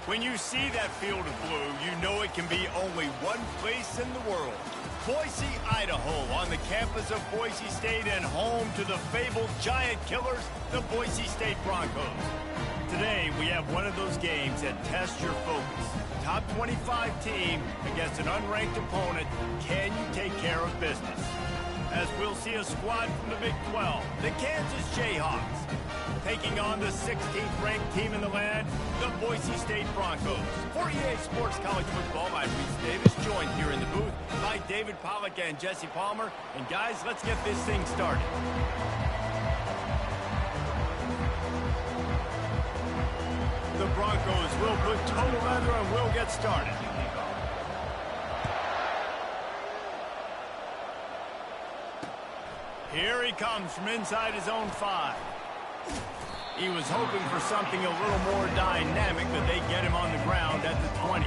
When you see that field of blue, you know it can be only one place in the world. Boise, Idaho, on the campus of Boise State and home to the fabled giant killers, the Boise State Broncos. Today, we have one of those games that tests your focus. Top 25 team against an unranked opponent. Can you take care of business? As we'll see a squad from the Big 12, the Kansas Jayhawks, taking on the 16th ranked team in the land, the Boise State Broncos. For EA Sports College Football, I'm Reese Davis, joined here in the booth by David Pollack and Jesse Palmer. And guys, let's get this thing started. The Broncos will put total leather and we'll get started. Here he comes from inside his own 5. He was hoping for something a little more dynamic, but they get him on the ground at the 20.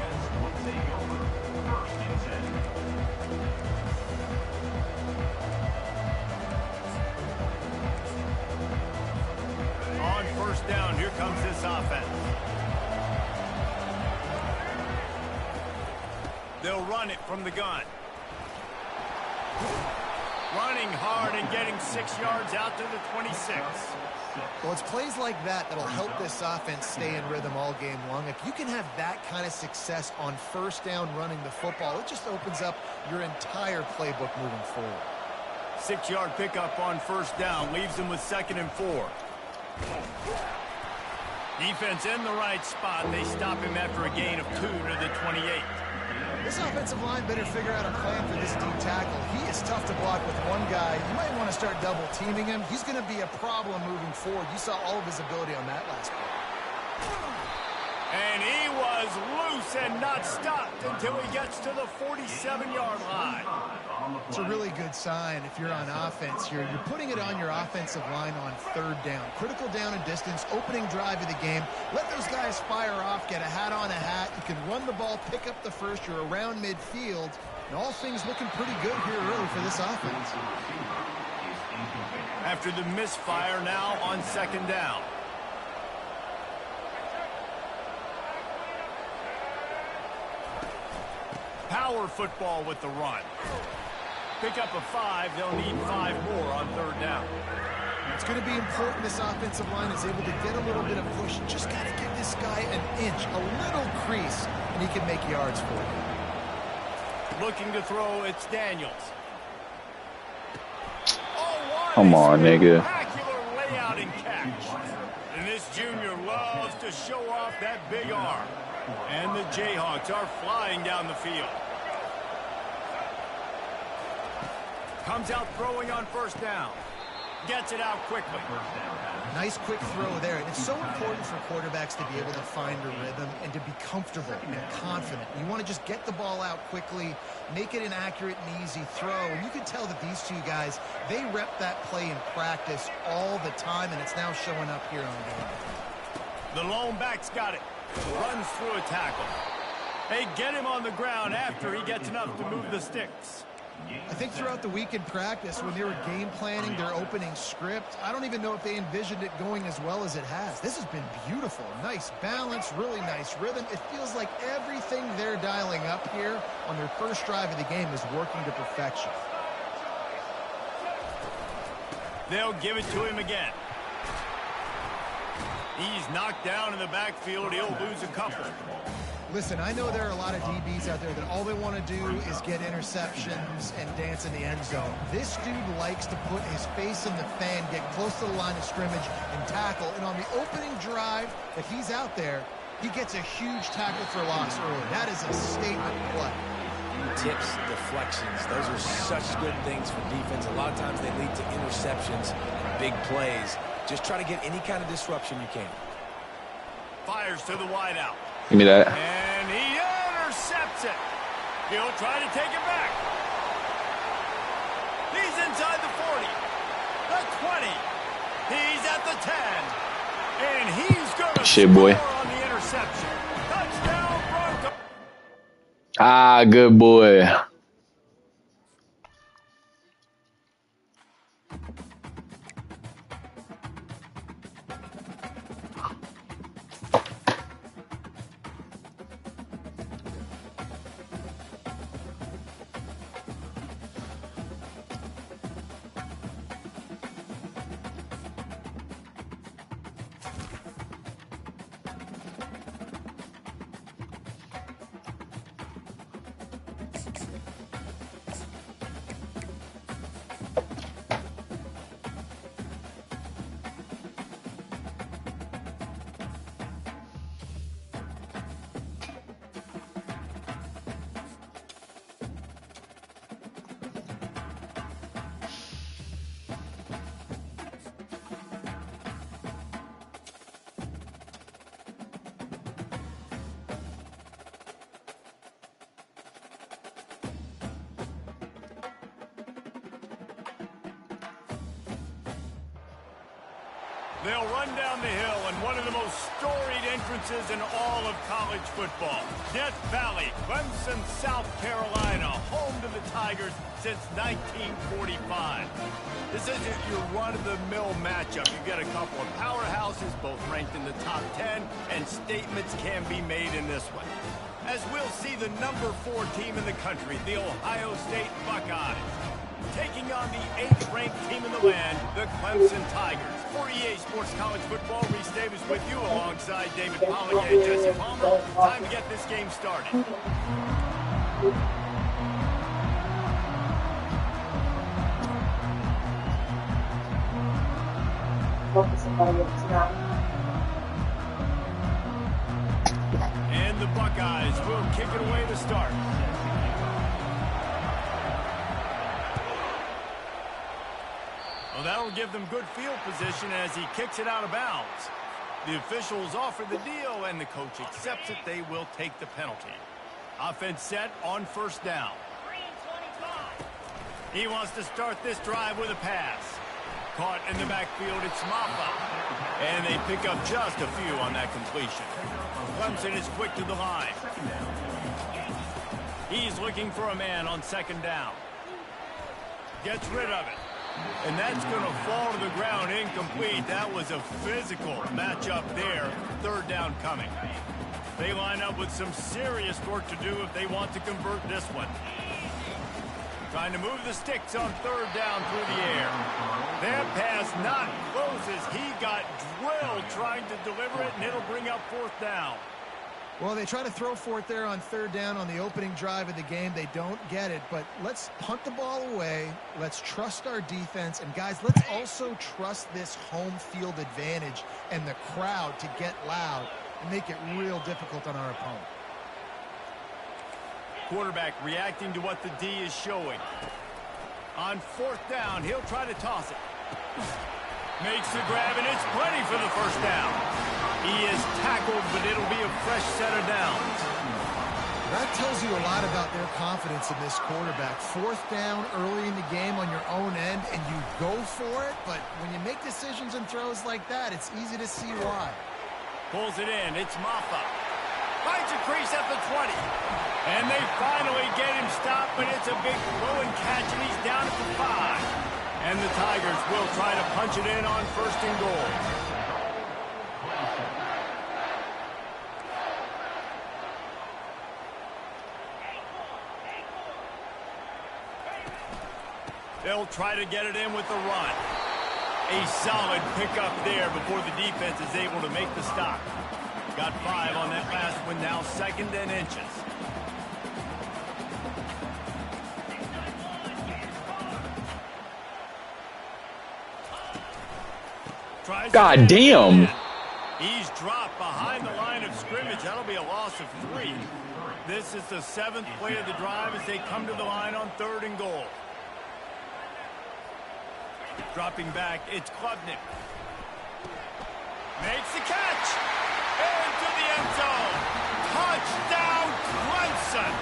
On first down, here comes this offense. They'll run it from the gun. Running hard and getting 6 yards out to the 26. Well, it's plays like that that'll help this offense stay in rhythm all game long. If you can have that kind of success on first down running the football, it just opens up your entire playbook moving forward. 6-yard pickup on first down leaves them with 2nd and 4. Defense in the right spot. They stop him after a gain of 2 to the 28. This offensive line better figure out a plan for this deep tackle. He is tough to block with one guy. You might want to start double teaming him. He's going to be a problem moving forward. You saw all of his ability on that last play. And he was loose and not stopped until he gets to the 47-yard line. It's a really good sign if you're on offense here. You're putting it on your offensive line on third down. Critical down and distance, opening drive of the game. Let those guys fire off, get a hat on a hat. You can run the ball, pick up the first. You're around midfield. And all things looking pretty good here early for this offense. After the misfire, now on 2nd down. power football with the run. Pick up a 5. They'll need 5 more on 3rd down. It's going to be important this offensive line is able to get a little bit of push. Just got to give this guy an inch, a little crease, and he can make yards for you. Looking to throw, it's Daniels. Come on, nigga. Spectacular layout and catch. And this junior loves to show off that big arm. And the Jayhawks are flying down the field. Comes out throwing on 1st down. Gets it out quickly. Nice quick throw there. And it's so important for quarterbacks to be able to find a rhythm and to be comfortable and confident. You want to just get the ball out quickly, make it an accurate and easy throw. And you can tell that these two guys, they rep that play in practice all the time, and it's now showing up here on game. The lone back's got it. Runs through a tackle. They get him on the ground after he gets enough to move the sticks. I think throughout the week in practice, when they were game planning their opening script, I don't even know if they envisioned it going as well as it has. This has been beautiful. Nice balance, really nice rhythm. It feels like everything they're dialing up here on their first drive of the game is working to perfection. They'll give it to him again. He's knocked down in the backfield. He'll lose a couple. Listen, I know there are a lot of DBs out there that all they want to do is get interceptions and dance in the end zone. This dude likes to put his face in the fan, get close to the line of scrimmage, and tackle. And on the opening drive that he's out there, he gets a huge tackle for loss early. That is a statement play. Tips, deflections, those are such good things for defense. A lot of times they lead to interceptions and big plays. Just try to get any kind of disruption you can. Fires to the wideout. Give me that. And he intercepts it. He'll try to take it back. He's inside the 40, the 20. He's at the 10. And he's going to Shit, boy. score on the interception. Touchdown, Broncos. Ah, good boy. They'll run down the hill in one of the most storied entrances in all of college football. Death Valley, Clemson, South Carolina, home to the Tigers since 1945. This isn't your run-of-the-mill matchup. You've got a couple of powerhouses, both ranked in the top 10, and statements can be made in this one. As we'll see the number 4 team in the country, the Ohio State Buckeyes, taking on the 8th-ranked team in the land, the Clemson Tigers. For EA Sports College Football, Reese Davis with you alongside David Pollack and Jesse Palmer. Time to get this game started. And the Buckeyes will kick it away to start. Well, that'll give them good field position as he kicks it out of bounds. The officials offer the deal, and the coach accepts it. They will take the penalty. Offense set on first down. He wants to start this drive with a pass. Caught in the backfield, it's Maffa. And they pick up just a few on that completion. Clemson is quick to the line. He's looking for a man on second down. Gets rid of it. And that's going to fall to the ground incomplete. That was a physical matchup there. Third down coming. They line up with some serious work to do if they want to convert this one. Trying to move the sticks on third down through the air. That pass not close as he got drilled trying to deliver it, and it'll bring up fourth down. Well, they try to throw for it there on third down on the opening drive of the game. They don't get it, but let's punt the ball away. Let's trust our defense. And, guys, let's also trust this home field advantage and the crowd to get loud and make it real difficult on our opponent. Quarterback reacting to what the D is showing. On fourth down, he'll try to toss it. Makes the grab, and it's plenty for the first down. He is tackled, but it'll be a fresh set of downs. That tells you a lot about their confidence in this quarterback. Fourth down early in the game on your own end, and you go for it, but when you make decisions and throws like that, it's easy to see why. Pulls it in. It's Maffa. Finds a crease at the 20. And they finally get him stopped, but it's a big throw and catch, and he's down at the 5. And the Tigers will try to punch it in on first and goal. They'll try to get it in with the run. A solid pickup there before the defense is able to make the stop. Got 5 on that last one, now second and inches. God damn. He's dropped behind the line of scrimmage. That'll be a loss of 3. This is the 7th play of the drive as they come to the line on third and goal. Dropping back, it's Klubnik. Makes the catch. Into the end zone. Touchdown, Clemson.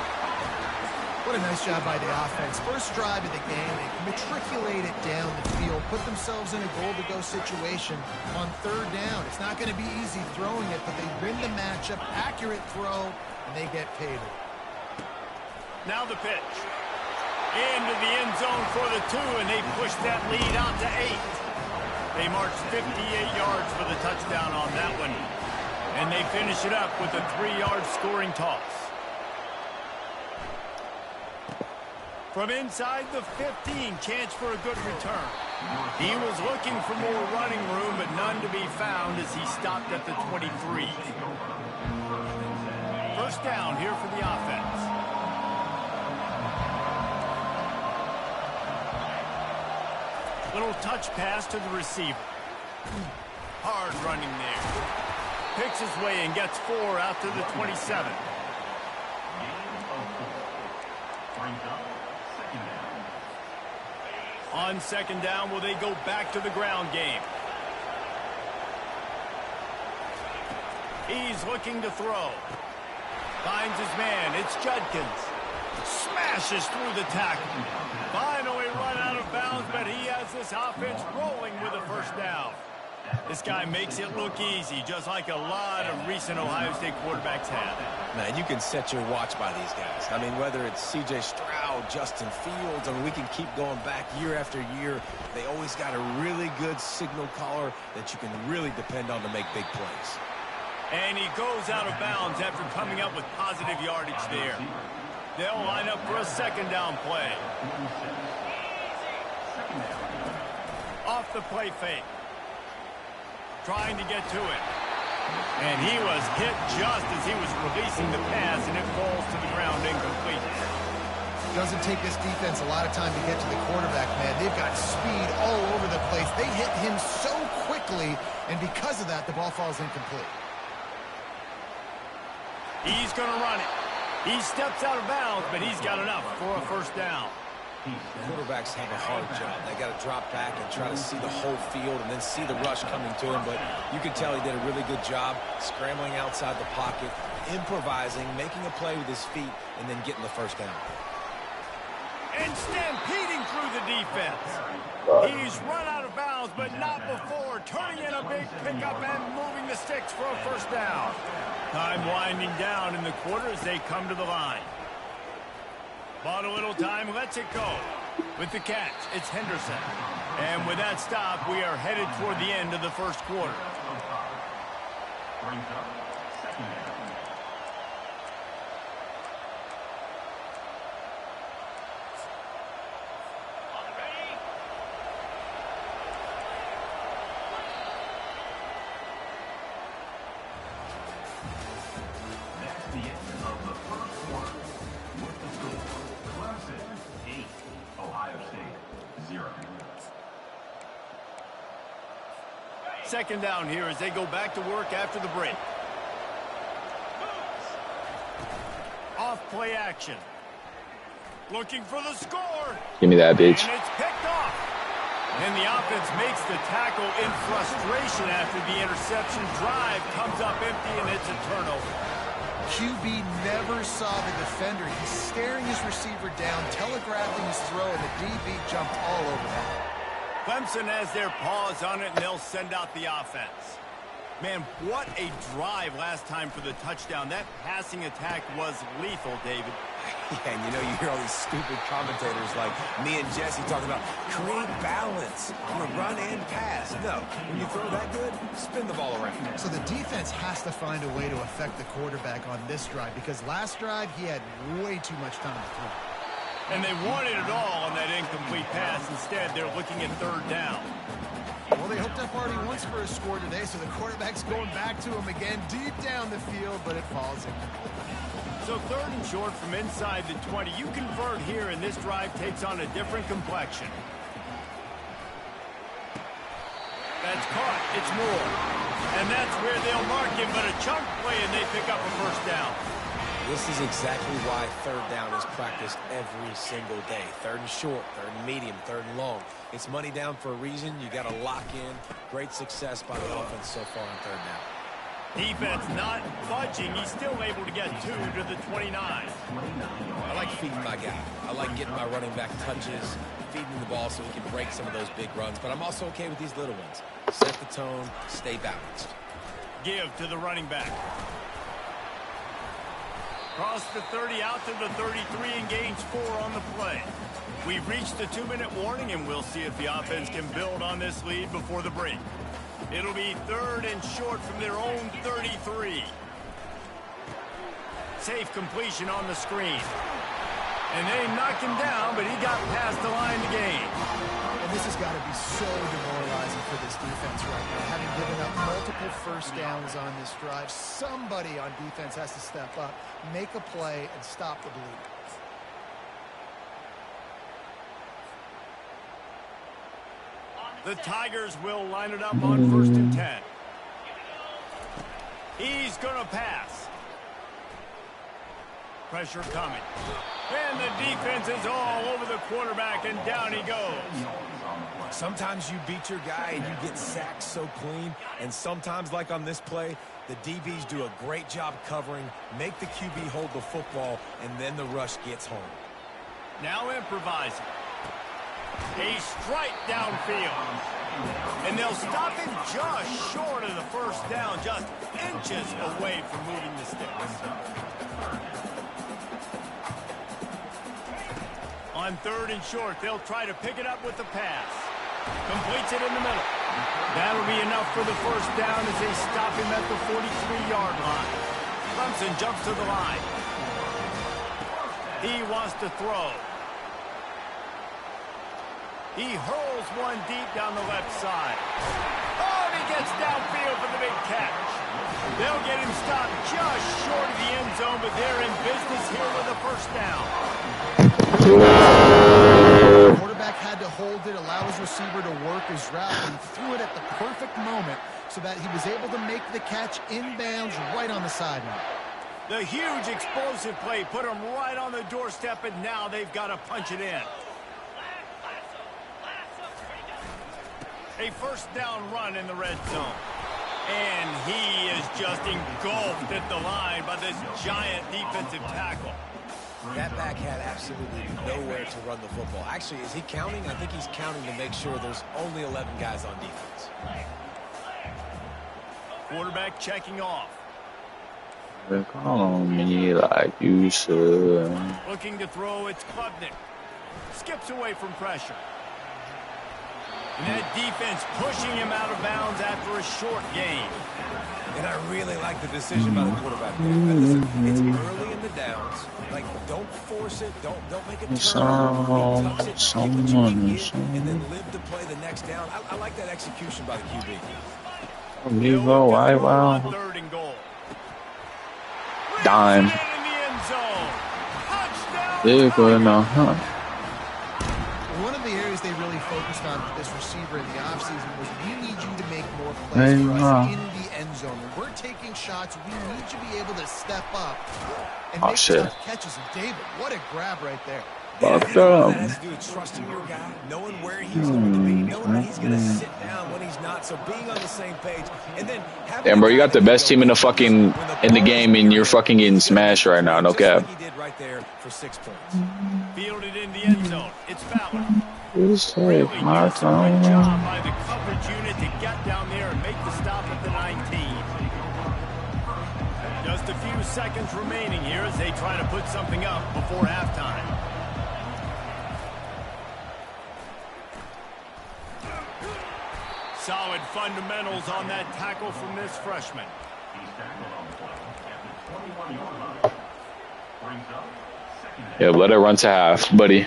What a nice job by the offense. First drive of the game, they matriculate it down the field, put themselves in a goal-to-go situation on third down. It's not going to be easy throwing it, but they win the matchup, accurate throw, and they get paid. Now the pitch. Into the end zone for the 2, and they push that lead out to 8. They march 58 yards for the touchdown on that one, and they finish it up with a 3-yard scoring toss. From inside the 15, chance for a good return. He was looking for more running room, but none to be found as he stopped at the 23. First down here for the offense. Little touch pass to the receiver. Hard running there. Picks his way and gets 4 out to the 27. On second down, will they go back to the ground game? He's looking to throw. Finds his man. It's Judkins. Smashes through the tackle. Finally run out of bounds, but he has this offense rolling with a first down. This guy makes it look easy, just like a lot of recent Ohio State quarterbacks have. Man, you can set your watch by these guys. I mean, whether it's C.J. Stroud, Justin Fields, I mean, we can keep going back year after year. They always got a really good signal caller that you can really depend on to make big plays. And he goes out of bounds after coming up with positive yardage there. They'll line up for a second down play. Off the play fake. Trying to get to it. And he was hit just as he was releasing the pass, and it falls to the ground incomplete. Doesn't take this defense a lot of time to get to the quarterback, man. They've got speed all over the place. They hit him so quickly, and because of that, the ball falls incomplete. He's going to run it. He steps out of bounds, but he's got enough for a first down. Quarterbacks have a hard job. They got to drop back and try to see the whole field and then see the rush coming to him. But you can tell he did a really good job scrambling outside the pocket, improvising, making a play with his feet, and then getting the first down. And stampeding through the defense. He's run out of bounds, but not before. Turning in a big pickup and moving the sticks for a first down. Time winding down in the quarter as they come to the line. Bought a little time, lets it go. With the catch, it's Henderson. And with that stop, we are headed toward the end of the first quarter. second down here as they go back to work after the break. Off play action. Looking for the score. Give me that, bitch. And it's picked off. And the offense makes the tackle in frustration after the interception. Drive comes up empty, and it's a turnover. QB never saw the defender. He's staring his receiver down, telegraphing his throw, and the DB jumped all over that. Clemson has their paws on it, and they'll send out the offense. Man, what a drive last time for the touchdown. That passing attack was lethal, David. Yeah, and you know, you hear all these stupid commentators like me and Jesse talking about create balance, run and pass. No, when you throw that good, spin the ball around. So the defense has to find a way to affect the quarterback on this drive because last drive he had way too much time to throw. And they wanted it all on that incomplete pass. Instead, they're looking at third down. Well, they hoped up already once for a score today, so the quarterback's going back to him again deep down the field, but it falls in. So third and short from inside the 20. You convert here, and this drive takes on a different complexion. That's caught. It's Moore. And that's where they'll mark him, but a chunk play, and they pick up a first down. This is exactly why third down is practiced every single day. Third and short, third and medium, third and long. It's money down for a reason. You got to lock in. Great success by the offense so far on third down. Defense not budging. He's still able to get 2 to the 29. I like feeding my guy. I like getting my running back touches, feeding the ball so he can break some of those big runs. But I'm also okay with these little ones. Set the tone, stay balanced. Give to the running back. Cross the 30 out to the 33 and gains 4 on the play. We've reached the 2-minute warning, and we'll see if the offense can build on this lead before the break. It'll be third and short from their own 33. Safe completion on the screen. And they knocked him down, but he got past the line to gain. And this has got to be so demoralizing for this defense right now. Having given up multiple first downs on this drive, somebody on defense has to step up, make a play, and stop the bleed. The Tigers will line it up on 1st and 10. He's going to pass. Pressure coming. And the defense is all over the quarterback, and down he goes. Sometimes you beat your guy and you get sacked so clean, and sometimes, like on this play, the DBs do a great job covering, make the QB hold the football, and then the rush gets home. Now improvising. A strike downfield. And they'll stop him just short of the first down, just inches away from moving the sticks. On third and short, they'll try to pick it up with the pass. Completes it in the middle. That'll be enough for the first down as they stop him at the 43-yard line. Clemson jumps to the line. He wants to throw. He hurls one deep down the left side. Oh, and he gets downfield for the big catch. They'll get him stopped just short of the end zone, but they're in business here with a first down. The quarterback had to hold it, allow his receiver to work his route, and threw it at the perfect moment so that he was able to make the catch inbounds right on the sideline. The huge explosive play put him right on the doorstep, and now they've got to punch it in. A first down run in the red zone. And he is just engulfed at the line by this giant defensive tackle. That back had absolutely nowhere to run the football. Actually, is he counting? I think he's counting to make sure there's only 11 guys on defense. Quarterback checking off. Call me like you should. Looking to throw, it's Codddd. Skips away from pressure. And that defense pushing him out of bounds after a short gain. And I really like the decision by the quarterback. Listen, it's early in the downs. Like, don't force it. Don't make it turn. Touch it, get what you can get, and then live to play the next down. I like that execution by the QB. Vivo, why, wow. Third and goal. Dime. Big one, One of the areas they really focus focused on with this receiver in the offseason was we need you to make more plays for us in the end zone. When we're taking shots, we need you to be able to step up and make tough catches. And David, what a grab right there. Fucked up. That has to do with trusting your guy, knowing where he's going to be, knowing when he's going to sit down, when he's not. So being on the same page, and then damn, bro, you got the best team in the game, and you're fucking getting smashed right now. No cap. He did right there for 6 points. Fielded in the end zone. It's Fowler. Just take my time. Job by the coverage unit to get down there and make the stop at the 19. Just a few seconds remaining here as they try to put something up before halftime. Solid fundamentals on that tackle from this freshman. Yeah, let it run to half, buddy.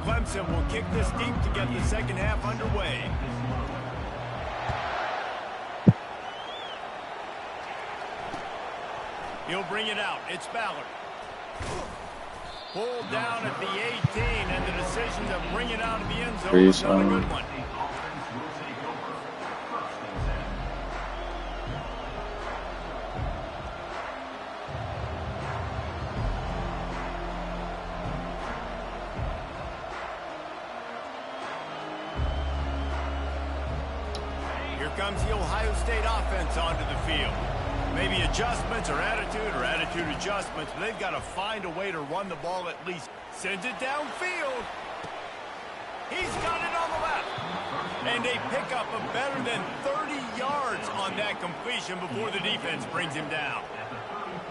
Clemson will kick this deep to get the second half underway. He'll bring it out. It's Ballard. Pulled down at the 18, and the decision to bring it out of the end zone was not a good one. Here comes the Ohio State offense onto the field. Maybe adjustments or attitude adjustments, but they've got to find a way to run the ball at least. Sends it downfield. He's got it on the left. And they pick up a better than 30 yards on that completion before the defense brings him down.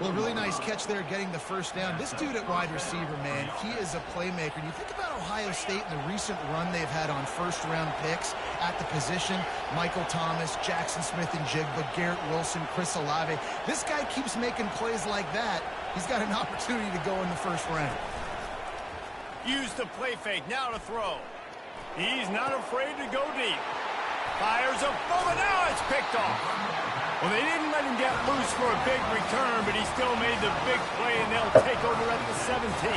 Well, really nice catch there getting the first down. This dude at wide receiver, man, he is a playmaker. And you think about Ohio State and the recent run they've had on first-round picks at the position. Michael Thomas, Jackson Smith and Jigba, Garrett Wilson, Chris Olave. This guy keeps making plays like that. He's got an opportunity to go in the first round. Used the play fake, now to throw. He's not afraid to go deep. Fires a bullet, now it's picked off. Well, they didn't let him get loose for a big return, but he still made the big play, and they'll take over at the 17.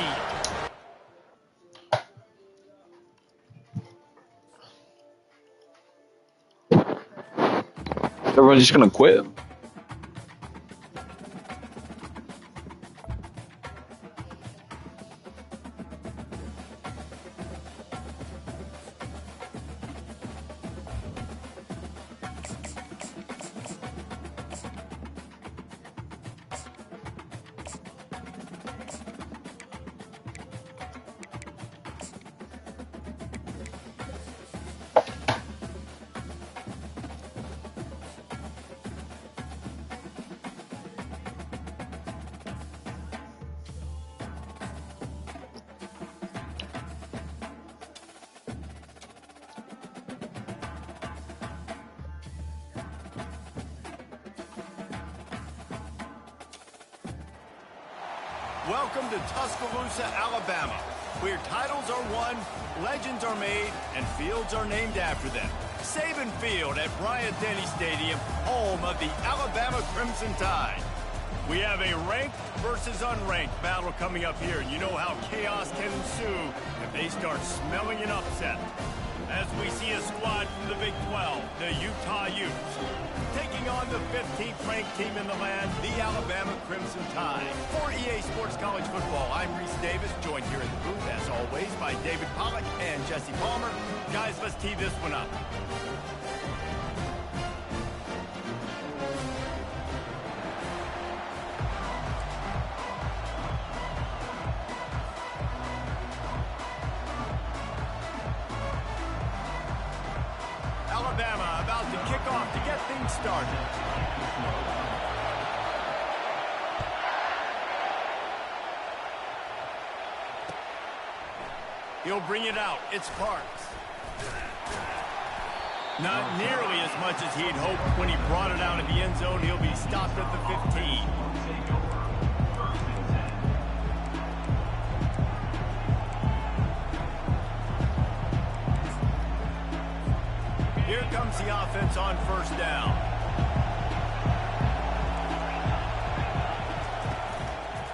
Everyone's just gonna quit. Welcome to Tuscaloosa, Alabama, where titles are won, legends are made, and fields are named after them. Saban Field at Bryant-Denny Stadium, home of the Alabama Crimson Tide. We have a ranked versus unranked battle coming up here, and you know how chaos can ensue if they start smelling an upset. As we see a squad from the Big 12, the Utah Utes, taking on the 15th ranked team in the land, the Alabama Crimson Tide. For EA Sports College Football, I'm Reese Davis, joined here in the booth, as always, by David Pollack and Jesse Palmer. Guys, let's tee this one up. Alabama about to kick off to get things started. He'll bring it out. It's Parks. Not nearly as much as he'd hoped when he brought it out of the end zone. He'll be stopped at the 15. Here comes the offense on first down.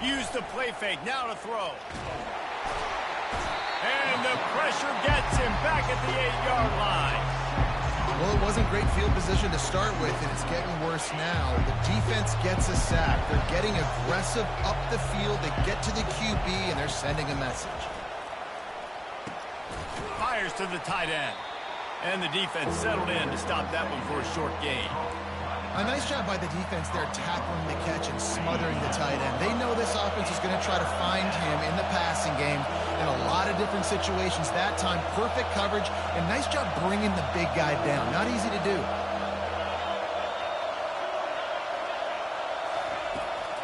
Use the play fake, now to throw. And the pressure gets him back at the 8-yard line. Well, it wasn't great field position to start with, and it's getting worse now. The defense gets a sack. They're getting aggressive up the field. They get to the QB, and they're sending a message. Fires to the tight end. And the defense settled in to stop that one for a short gain. A nice job by the defense there, tackling the catch and smothering the tight end. They know this offense is going to try to find him in the passing game in a lot of different situations. That time, perfect coverage, and nice job bringing the big guy down. Not easy to do.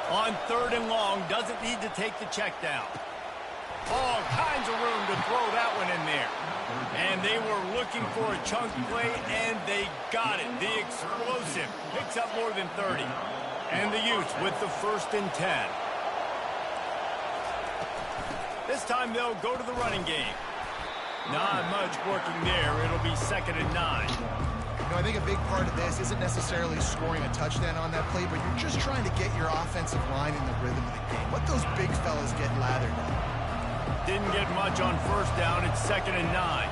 On 3rd and long, doesn't need to take the check down. All kinds of room to throw that one in there. And they were looking for a chunk play, and they got it. The explosive picks up more than 30. And the Utes with the 1st and 10. This time they'll go to the running game. Not much working there. It'll be 2nd and 9. You know, I think a big part of this isn't necessarily scoring a touchdown on that play, but you're just trying to get your offensive line in the rhythm of the game. Let those big fellas get lathered up. Didn't get much on 1st down. It's 2nd and 9.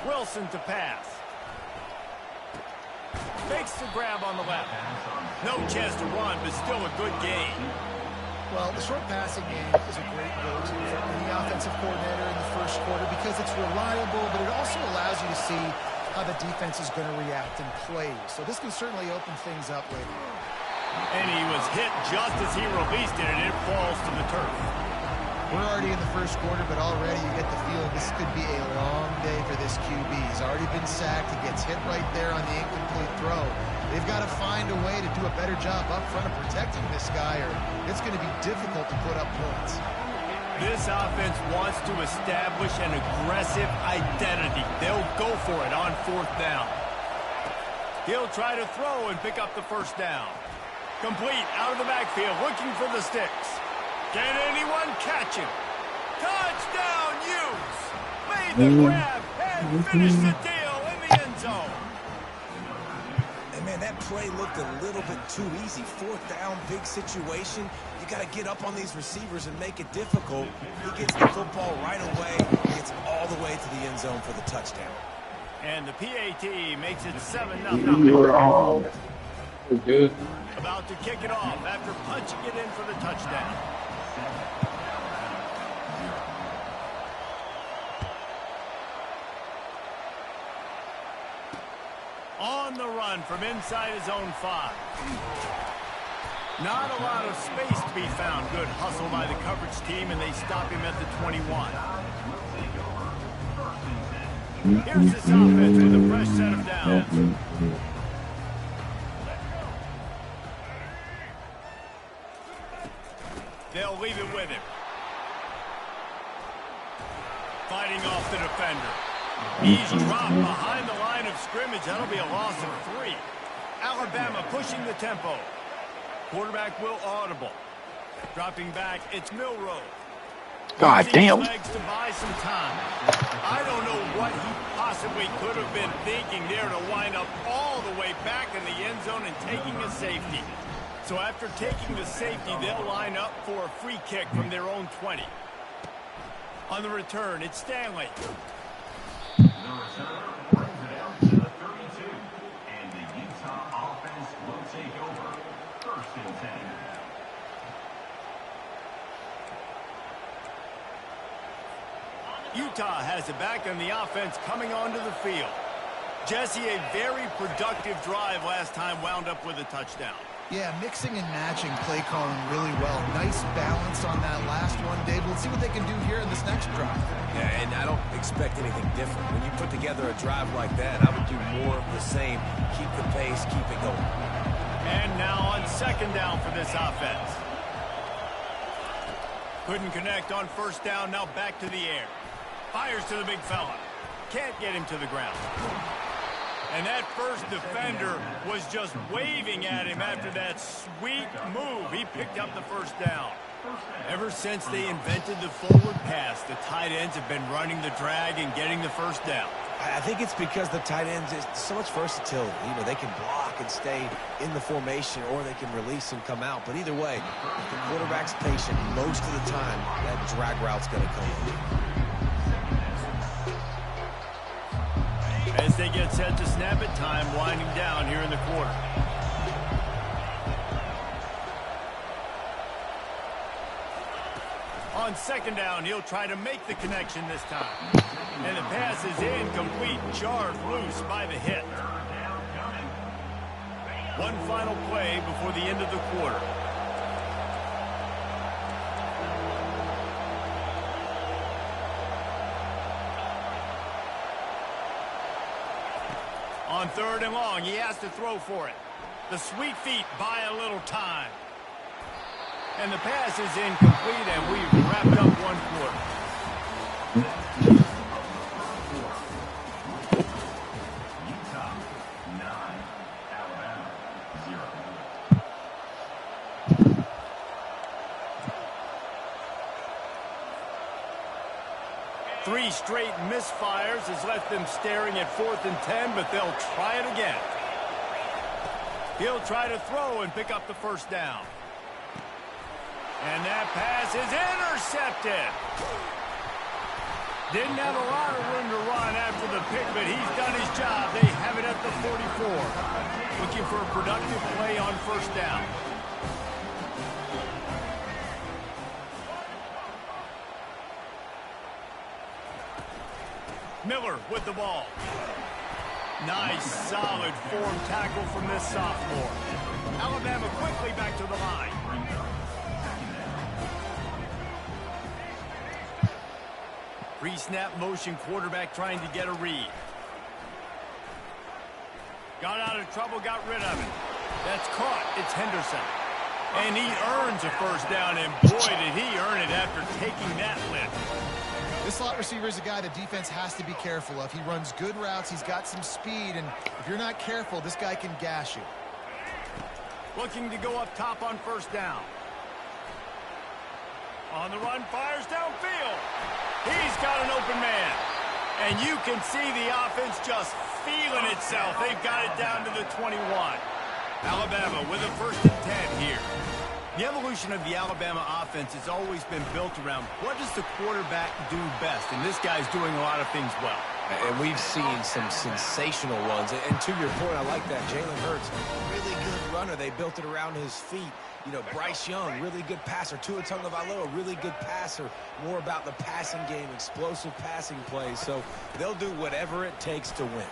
Wilson to pass. Makes the grab on the left. No chance to run, but still a good gain. Well, the short passing game is a great go-to for the offensive coordinator in the first quarter because it's reliable, but it also allows you to see how the defense is going to react and play. So this can certainly open things up later. And he was hit just as he released it, and it falls to the turf. We're already in the first quarter, but already you get the feel this could be a long day for this QB. He's already been sacked. He gets hit right there on the incomplete throw. They've got to find a way to do a better job up front of protecting this guy, or it's going to be difficult to put up points. This offense wants to establish an aggressive identity. They'll go for it on 4th down. He'll try to throw and pick up the 1st down. Complete out of the backfield, looking for the sticks. Can anyone catch him? Touchdown, Utes! Made the grab and finished the deal in the end zone. And man, that play looked a little bit too easy. 4th down, big situation. You got to get up on these receivers and make it difficult. He gets the football right away. Gets all the way to the end zone for the touchdown. And the PAT makes it 7-0. Good. About to kick it off after punching it in for the touchdown. On the run from inside his own 5. Not a lot of space to be found. Good hustle by the coverage team, and they stop him at the 21. Here's this offense with a fresh set of downs. They'll leave it with him. Fighting off the defender. He's dropped behind the line of scrimmage. That'll be a loss of 3. Alabama pushing the tempo. Quarterback will audible. Dropping back, it's Milrow. God damn. Legs to buy some time. I don't know what he possibly could have been thinking there to wind up all the way back in the end zone and taking a safety. So after taking the safety, they'll line up for a free kick from their own 20. On the return, it's Stanley. The return brings it out to the 32, and the Utah offense will take over. 1st and 10. Utah has it back, and the offense coming onto the field. Jesse, a very productive drive last time, wound up with a touchdown. Yeah, mixing and matching play calling really well. Nice balance on that last one, Dave. Let's see what they can do here in this next drive. Yeah, and I don't expect anything different. When you put together a drive like that, I would do more of the same. Keep the pace, keep it going. And now on 2nd down for this offense. Couldn't connect on 1st down, now back to the air. Fires to the big fella. Can't get him to the ground. And that first defender was just waving at him after that sweet move. He picked up the first down. Ever since they invented the forward pass, the tight ends have been running the drag and getting the first down. I think it's because the tight ends is so much versatility. You know, they can block and stay in the formation, or they can release and come out. But either way, if the quarterback's patient, most of the time, that drag route's going to come in. As they get set to snap it, time winding down here in the quarter. On second down, he'll try to make the connection this time. And the pass is incomplete, jarred loose by the hit. One final play before the end of the quarter. On third and long, he has to throw for it. The sweet feet buy a little time. And the pass is incomplete, and we've wrapped up one quarter. Utah 9, Alabama 0. Three straight misfires has left them staring at 4th and 10, but they'll try it again. He'll try to throw and pick up the first down. And that pass is intercepted. Didn't have a lot of room to run after the pick, but he's done his job. They have it at the 44. Looking for a productive play on first down. Miller with the ball. Nice, solid form tackle from this sophomore. Alabama quickly back to the line. Pre-snap motion, quarterback trying to get a read. Got out of trouble, got rid of it. That's caught. It's Henderson. And he earns a first down, and boy, did he earn it after taking that lift. This slot receiver is a guy the defense has to be careful of. He runs good routes. He's got some speed, and if you're not careful, this guy can gash you. Looking to go up top on first down. On the run, fires downfield. He's got an open man. And you can see the offense just feeling itself. They've got it down to the 21. Alabama with a 1st and 10 here. The evolution of the Alabama offense has always been built around what does the quarterback do best, and this guy's doing a lot of things well. And we've seen some sensational runs. And to your point, I like that. Jalen Hurts, really good runner. They built it around his feet. You know, Bryce Young, really good passer. Tua Tagovailoa, really good passer. More about the passing game, explosive passing plays. So they'll do whatever it takes to win. And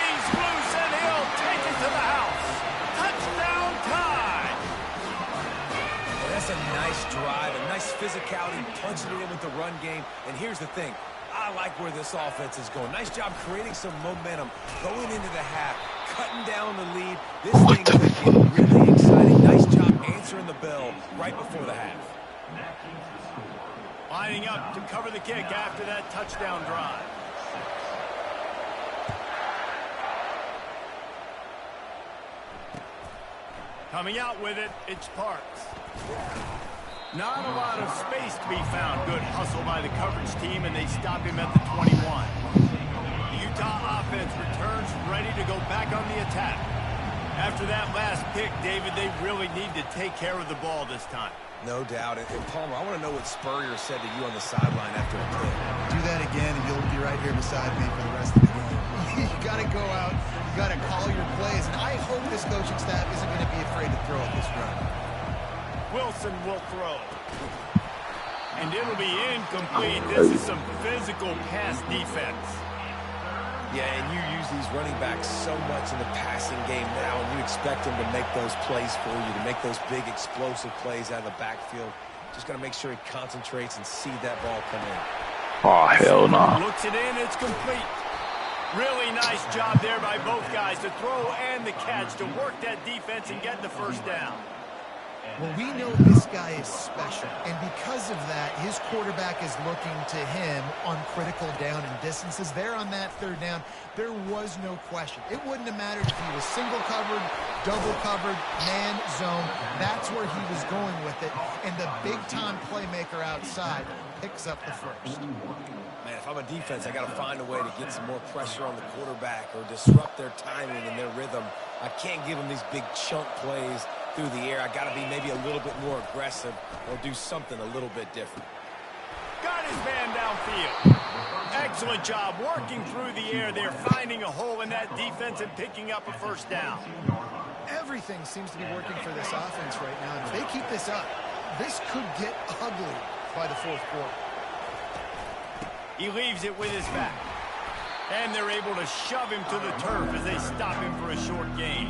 he's loose, and he'll take it to the house. Touchdown time! Well, that's a nice drive, a nice physicality, punching it in with the run game. And here's the thing. I like where this offense is going. Nice job creating some momentum, going into the half, cutting down the lead. This thing could get really exciting. Nice job answering the bell right before the half. Lining up to cover the kick after that touchdown drive. Coming out with it, it's Parks. Not a lot of space to be found. Good hustle by the coverage team, and they stop him at the 21. The Utah offense returns ready to go back on the attack. After that last pick, David, they really need to take care of the ball this time. No doubt. And Palmer, I want to know what Spurrier said to you on the sideline after the pick. Do that again, and you'll be right here beside me for the rest of the game. You got to go out. You got to call your plays. And I hope this coaching staff isn't going to be afraid to throw at this run. Wilson will throw. And it'll be incomplete. This is some physical pass defense. Yeah, and you use these running backs so much in the passing game now, and you expect them to make those plays for you, to make those big explosive plays out of the backfield. Just got to make sure he concentrates and see that ball come in. Oh, hell no. Looks it in, it's complete. Really nice job there by both guys to throw and the catch to work that defense and get the first down. Well, we know this guy is special, and because of that, his quarterback is looking to him on critical down and distances. There on that third down, there was no question. It wouldn't have mattered if he was single covered, double covered, man, zone. That's where he was going with it, and the big-time playmaker outside picks up the first. Man, if I'm a defense, I got to find a way to get some more pressure on the quarterback or disrupt their timing and their rhythm. I can't give them these big chunk plays through the air. I got to be maybe a little bit more aggressive or do something a little bit different. Got his man downfield. Excellent job working through the air there, finding a hole in that defense and picking up a first down. Everything seems to be working for this offense right now. And if they keep this up, this could get ugly by the fourth quarter. He leaves it with his back. And they're able to shove him to the turf as they stop him for a short gain.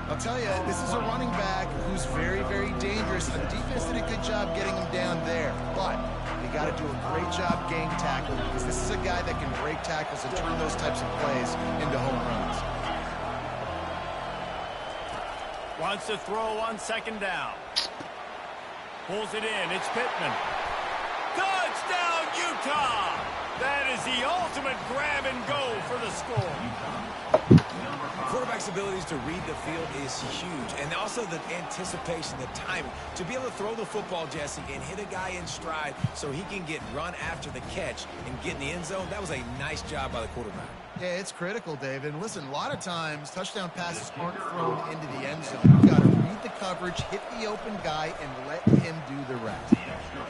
I'll tell you, this is a running back who's very, very dangerous. The defense did a good job getting him down there, but they got to do a great job game tackling because this is a guy that can break tackles and turn those types of plays into home runs. Wants to throw on second down. Pulls it in. It's Pittman. Touchdown, Utah! That is the ultimate grab and go for the score. Quarterback's abilities to read the field is huge, and also the anticipation, the timing. To be able to throw the football, Jesse, and hit a guy in stride so he can get run after the catch and get in the end zone, that was a nice job by the quarterback. Yeah, it's critical, David. And listen, a lot of times touchdown passes aren't thrown into the end zone. You've got to read the coverage, hit the open guy, and let him do the rest.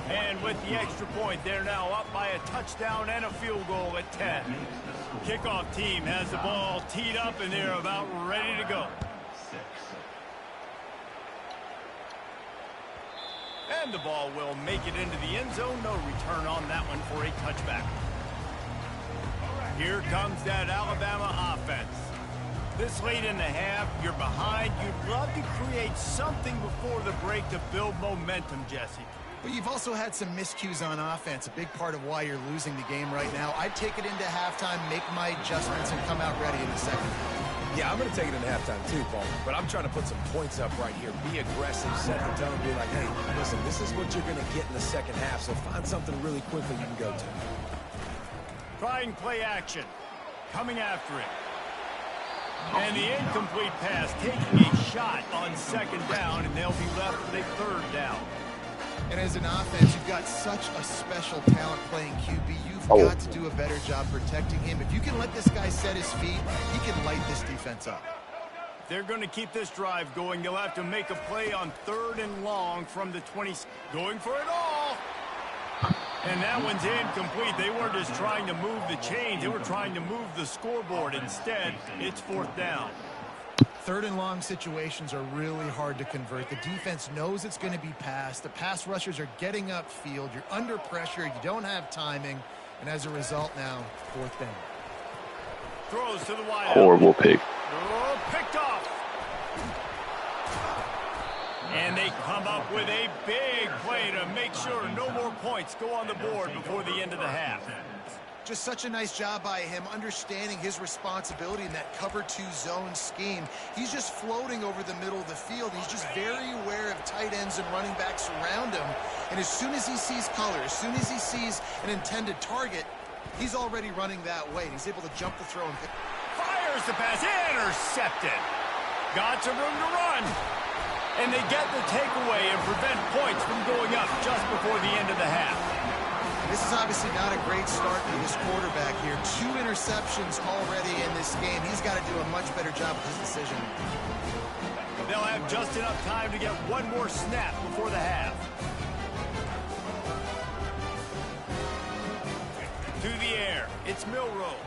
And with the extra point, they're now up by a touchdown and a field goal at 10. Kickoff team has the ball teed up, and they're about ready to go. And the ball will make it into the end zone. No return on that one for a touchback. Here comes that Alabama offense. This late in the half, you're behind. You'd love to create something before the break to build momentum, Jesse. But you've also had some miscues on offense, a big part of why you're losing the game right now. I'd take it into halftime, make my adjustments, and come out ready in the second half. Yeah, I'm going to take it into halftime too, Paul. But I'm trying to put some points up right here. Be aggressive, set the tone, be like, hey, listen, this is what you're going to get in the second half, so find something really quickly you can go to. Trying play action. Coming after it. And the incomplete pass taking a shot on second down, and they'll be left with a third down. And as an offense, you've got such a special talent playing QB. You've got to do a better job protecting him. If you can let this guy set his feet, he can light this defense up. They're going to keep this drive going. They'll have to make a play on third and long from the 20. Going for it all. And that one's incomplete. They weren't just trying to move the chains. They were trying to move the scoreboard. Instead, it's fourth down. Third and long situations are really hard to convert. The defense knows it's going to be passed. The pass rushers are getting upfield. You're under pressure. You don't have timing. And as a result now, fourth down. Throws to the wide. Horrible pick. Oh, picked off. And they come up with a big play to make sure no more points go on the board before the end of the half. Just such a nice job by him understanding his responsibility in that cover two zone scheme. He's just floating over the middle of the field. He's just very aware of tight ends and running backs around him. And as soon as he sees color, as soon as he sees an intended target, he's already running that way. He's able to jump the throw and pick. Fires the pass, intercepted. Got some room to run. And they get the takeaway and prevent points from going up just before the end of the half. This is obviously not a great start for this quarterback here. 2 interceptions already in this game. He's got to do a much better job with his decision. They'll have just enough time to get one more snap before the half. To the air, it's Milroe.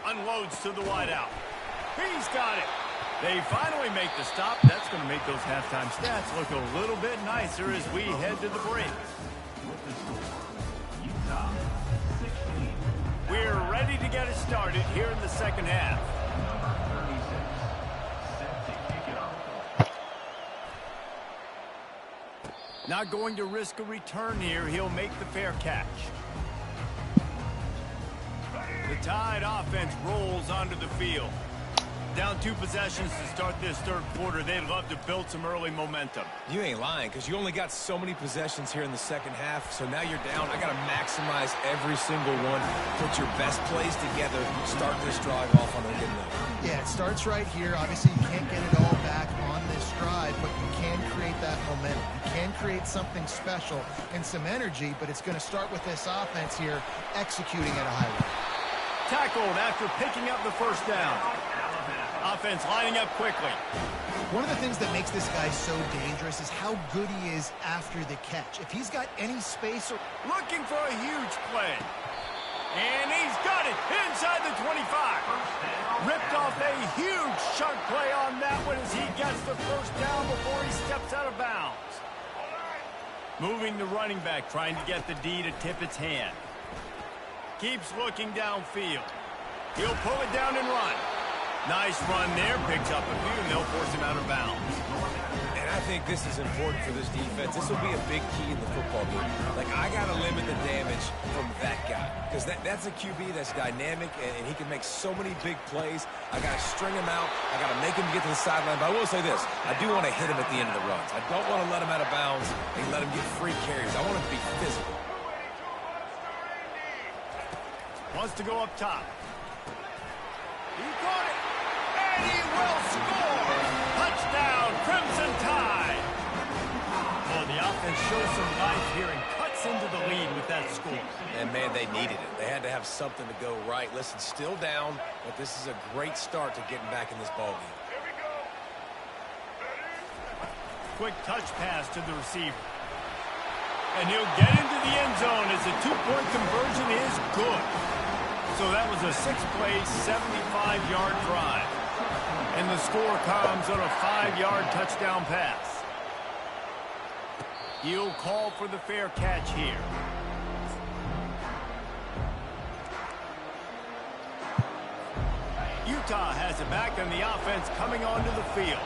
Unloads to the wideout. He's got it. They finally make the stop. That's going to make those halftime stats look a little bit nicer as we head to the break. We're ready to get it started here in the second half. Not going to risk a return here. He'll make the fair catch. The Tide offense rolls onto the field. Down 2 possessions to start this third quarter. They'd love to build some early momentum. You ain't lying, because you only got so many possessions here in the second half, so now you're down. I got to maximize every single one. Put your best plays together. Start this drive off on a good note. Yeah, it starts right here. Obviously, you can't get it all back on this drive, but you can create that momentum. You can create something special and some energy, but it's going to start with this offense here executing at a high level. Tackled after picking up the first down. Offense lining up quickly. One of the things that makes this guy so dangerous is how good he is after the catch. If he's got any space... Looking for a huge play. And he's got it inside the 25. Ripped off a huge chunk play on that one as he gets the first down before he steps out of bounds. Moving the running back, trying to get the D to tip its hand. Keeps looking downfield. He'll pull it down and run. Nice run there. Picks up a few, and they'll force him out of bounds. And I think this is important for this defense. This will be a big key in the football game. Like, I got to limit the damage from that guy. Because that's a QB that's dynamic, and he can make so many big plays. I got to string him out. I got to make him get to the sideline. But I will say this. I do want to hit him at the end of the runs. I don't want to let him out of bounds and let him get free carries. I want him to be physical. Wants to go up top. He caught it. And he will score! Touchdown, Crimson Tide! Oh, the offense shows some life here and cuts into the lead with that score. And, man, they needed it. They had to have something to go right. Listen, still down, but this is a great start to getting back in this ballgame. Quick touch pass to the receiver. And he'll get into the end zone as the two-point conversion is good. So that was a 6-play, 75-yard drive. And the score comes on a 5-yard touchdown pass. He'll call for the fair catch here. Utah has it back on the offense coming onto the field.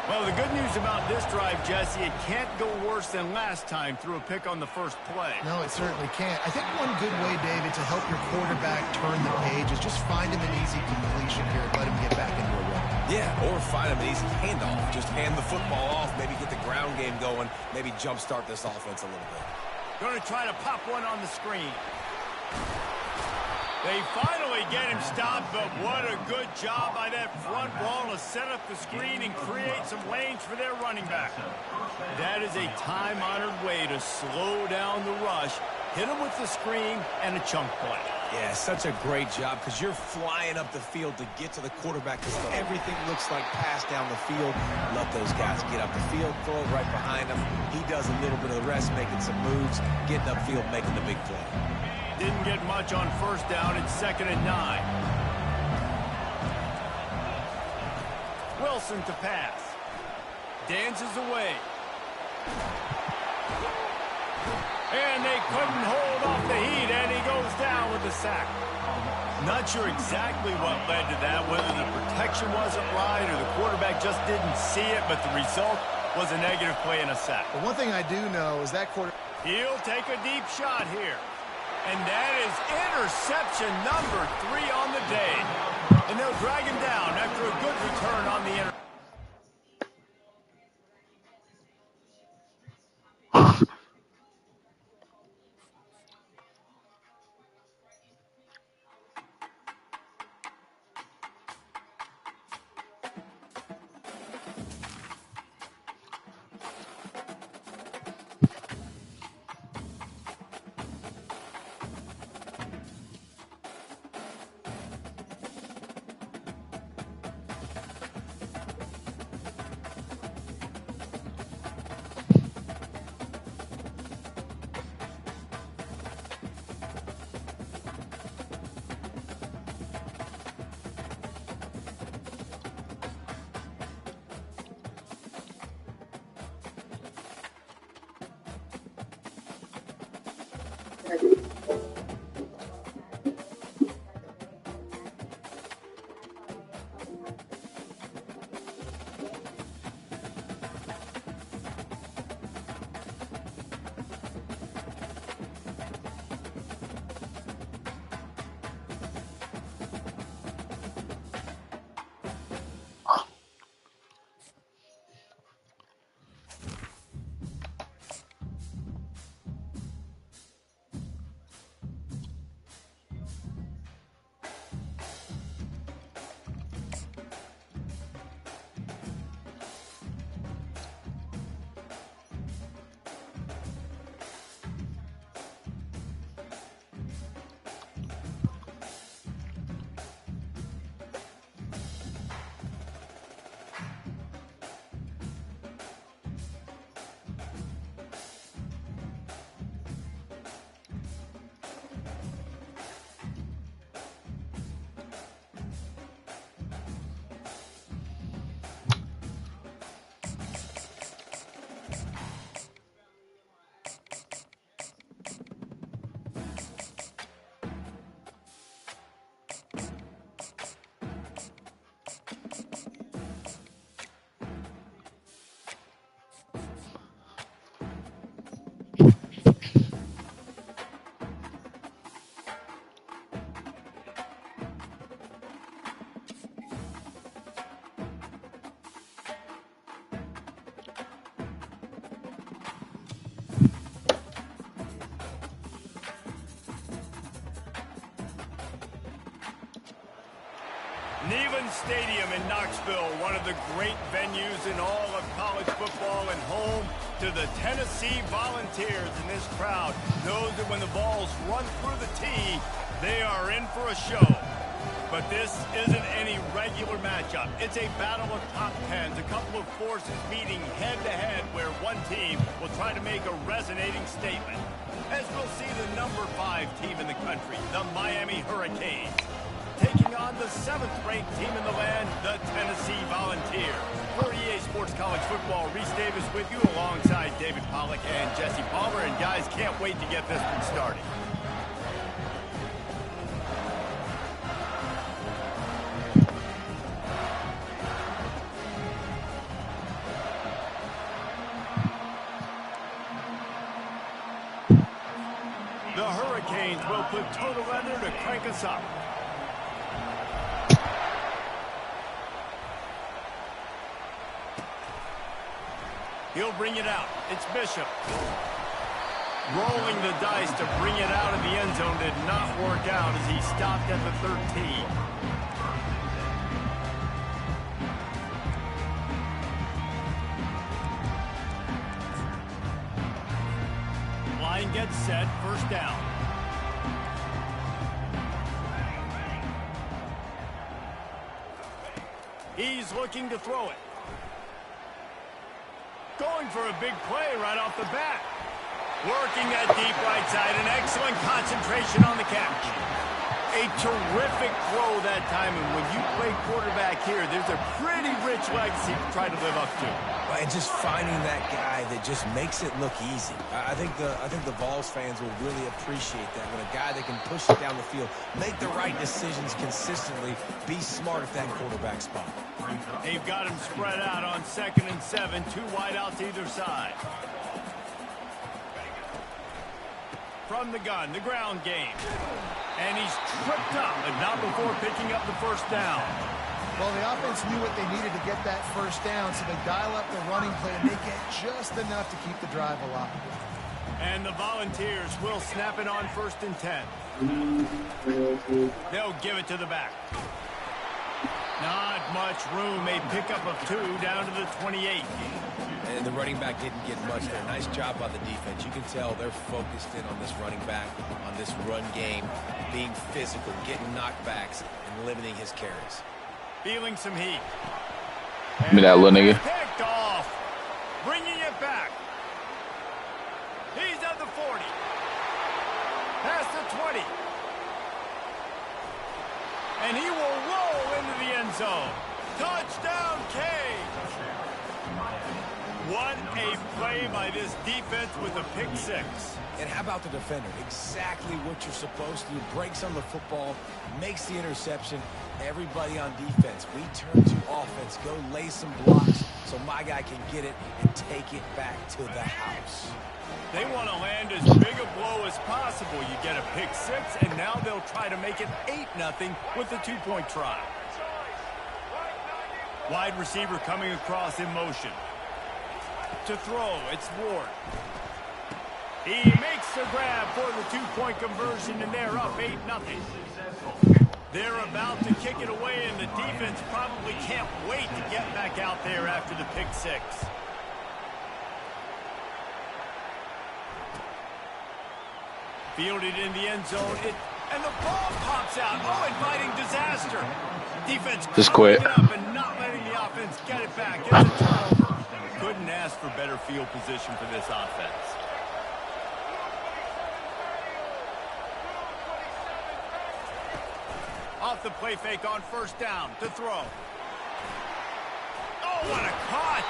Well, the good news about this drive, Jesse, it can't go worse than last time through a pick on the first play. No, it certainly can't. I think one good way, David, to help your quarterback turn the page is just find him an easy completion here and let him get back into a rhythm. Yeah, or find him an easy handoff. Just hand the football off, maybe get the ground game going, maybe jumpstart this offense a little bit. Going to try to pop one on the screen. They finally get him stopped, but what a good job by that front wall to set up the screen and create some lanes for their running back. That is a time-honored way to slow down the rush, hit him with the screen, and a chunk play. Yeah, such a great job because you're flying up the field to get to the quarterback because everything looks like pass down the field. Let those guys get up the field, throw it right behind him. He does a little bit of the rest, making some moves, getting upfield, making the big play. Didn't get much on first down. It's 2nd and 9. Wilson to pass. Dances away. And they couldn't hold off the heat, and he goes down with the sack. Not sure exactly what led to that, whether the protection wasn't right or the quarterback just didn't see it, but the result was a negative play and a sack. But one thing I do know is that He'll take a deep shot here. And that is interception number 3 on the day. And they'll drag him down after a good return on the interception. Neyland Stadium in Knoxville, one of the great venues in all of college football and home to the Tennessee Volunteers. And this crowd knows that when the balls run through the tee, they are in for a show. But this isn't any regular matchup. It's a battle of top tens, a couple of forces meeting head-to-head where one team will try to make a resonating statement. As we'll see the number 5 team in the country, the Miami Hurricanes, taking on the 7th-ranked team in the land, the Tennessee Volunteers. For EA Sports College Football, Reese Davis with you alongside David Pollack and Jesse Palmer. And guys, can't wait to get this one started. The Hurricanes will put total leather to crank us up. He'll bring it out. It's Bishop. Rolling the dice to bring it out of the end zone did not work out as he stopped at the 13. Line gets set, first down. He's looking to throw it. Going for a big play right off the bat. Working that deep right side, an excellent concentration on the catch. A terrific throw that time, and when you play quarterback here, there's a pretty rich legacy to try to live up to. And just finding that guy that just makes it look easy. I think the Vols fans will really appreciate that. When a guy that can push it down the field, make the right decisions consistently, be smart at that quarterback spot. They've got him spread out on 2nd and 7, 2 wideouts either side. From the gun, the ground game. And he's tripped up, but not before picking up the first down. Well, the offense knew what they needed to get that first down, so they dial up the running play and make it just enough to keep the drive alive. And the Volunteers will snap it on 1st and 10. They'll give it to the back. Not much room. A pickup of 2 down to the 28. And the running back didn't get much there. Nice job by the defense. You can tell they're focused in on this running back, on this run game, being physical, getting knockbacks, and limiting his carries. Feeling some heat. Give me that little nigga. Picked off. Bringing it back. He's at the 40. Past the 20. And he will roll into the end zone. Touchdown, Canes. What a play by this defense with a pick 6. And how about the defender? Exactly what you're supposed to do. Breaks on the football, makes the interception. Everybody on defense, we turn to offense. Go lay some blocks so my guy can get it and take it back to the house. They want to land as big a blow as possible. You get a pick 6, and now they'll try to make it 8-0 with a 2-point try. Wide receiver coming across in motion. To throw, it's Ward. He makes the grab for the 2-point conversion, and they're up 8-0. They're about to kick it away, and the defense probably can't wait to get back out there after the pick 6. Fielded in the end zone, and the ball pops out. Oh, inviting disaster. Defense just quit. Up and not letting the offense get it back. It's a turnover. Couldn't ask for better field position for this offense. Off the play fake on 1st down to throw. Oh, what a caught!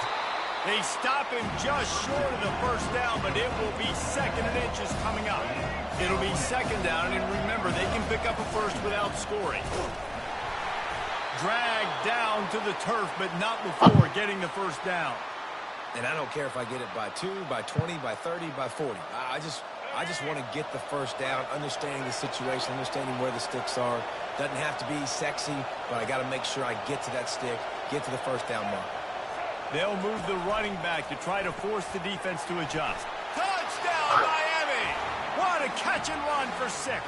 They stop him just short of the 1st down, but it will be 2nd and inches coming up. It'll be 2nd down, and remember, they can pick up a 1st without scoring. Dragged down to the turf, but not before getting the 1st down. And I don't care if I get it by 2, by 20, by 30, by 40. I just want to get the 1st down, understanding the situation, understanding where the sticks are. Doesn't have to be sexy, but I got to make sure I get to that stick, get to the 1st down mark. They'll move the running back to try to force the defense to adjust. Touchdown, Miami! What a catch and run for 6.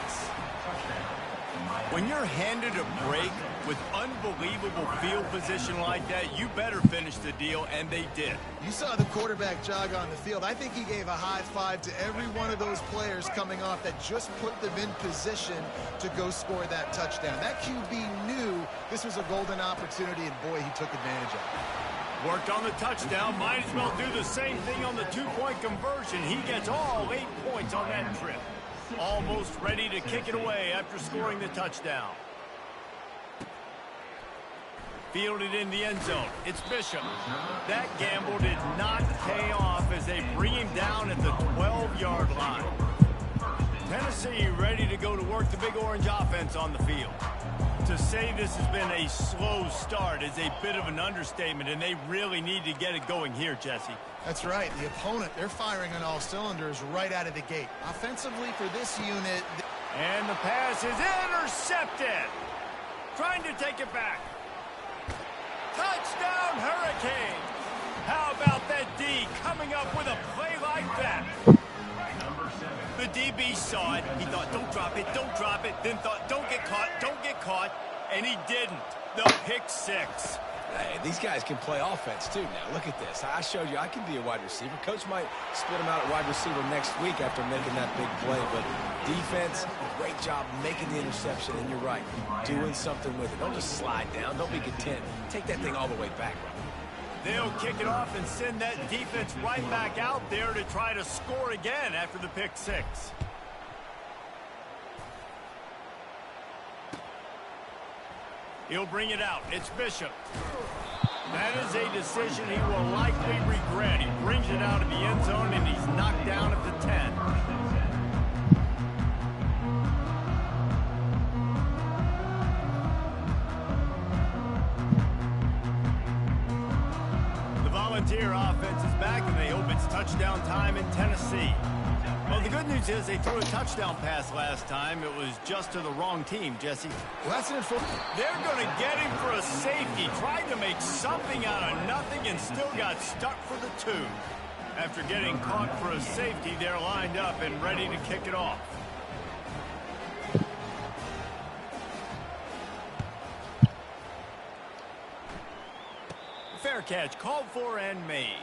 When you're handed a break with unbelievable field position like that, you better finish the deal, and they did. You saw the quarterback jog on the field. I think he gave a high five to every one of those players coming off that just put them in position to go score that touchdown. That QB knew this was a golden opportunity, and boy, he took advantage of it. Worked on the touchdown. Might as well do the same thing on the two-point conversion. He gets all 8 points on that trip. Almost ready to kick it away after scoring the touchdown. Fielded in the end zone. It's Bishop. That gamble did not pay off as they bring him down at the 12-yard line. Tennessee ready to go to work the Big Orange offense on the field. To say this has been a slow start is a bit of an understatement, and they really need to get it going here, Jesse. That's right. The opponent, they're firing on all cylinders right out of the gate. Offensively for this unit. And the pass is intercepted. Trying to take it back. Touchdown, Hurricane. How about that D coming up with a play like that? The DB saw it. He thought, don't drop it, don't drop it. Then thought, don't get caught. And he didn't. The pick six. Hey, these guys can play offense, too, now. Look at this. I showed you I can be a wide receiver. Coach might split him out at wide receiver next week after making that big play. But defense, great job making the interception. And you're right, doing something with it. Don't just slide down. Don't be content. Take that thing all the way back, bro. They'll kick it off and send that defense right back out there to try to score again after the pick six. He'll bring it out. It's Bishop. That is a decision he will likely regret. He brings it out of the end zone, and he's knocked down at the 10. The Volunteer offense is back, and they hope it's touchdown time in Tennessee. Well, the good news is they threw a touchdown pass last time. It was just to the wrong team, Jesse. Well, that's an They're going to get him for a safety. Tried to make something out of nothing and still got stuck for the two. After getting caught for a safety, they're lined up and ready to kick it off. Fair catch called for and made.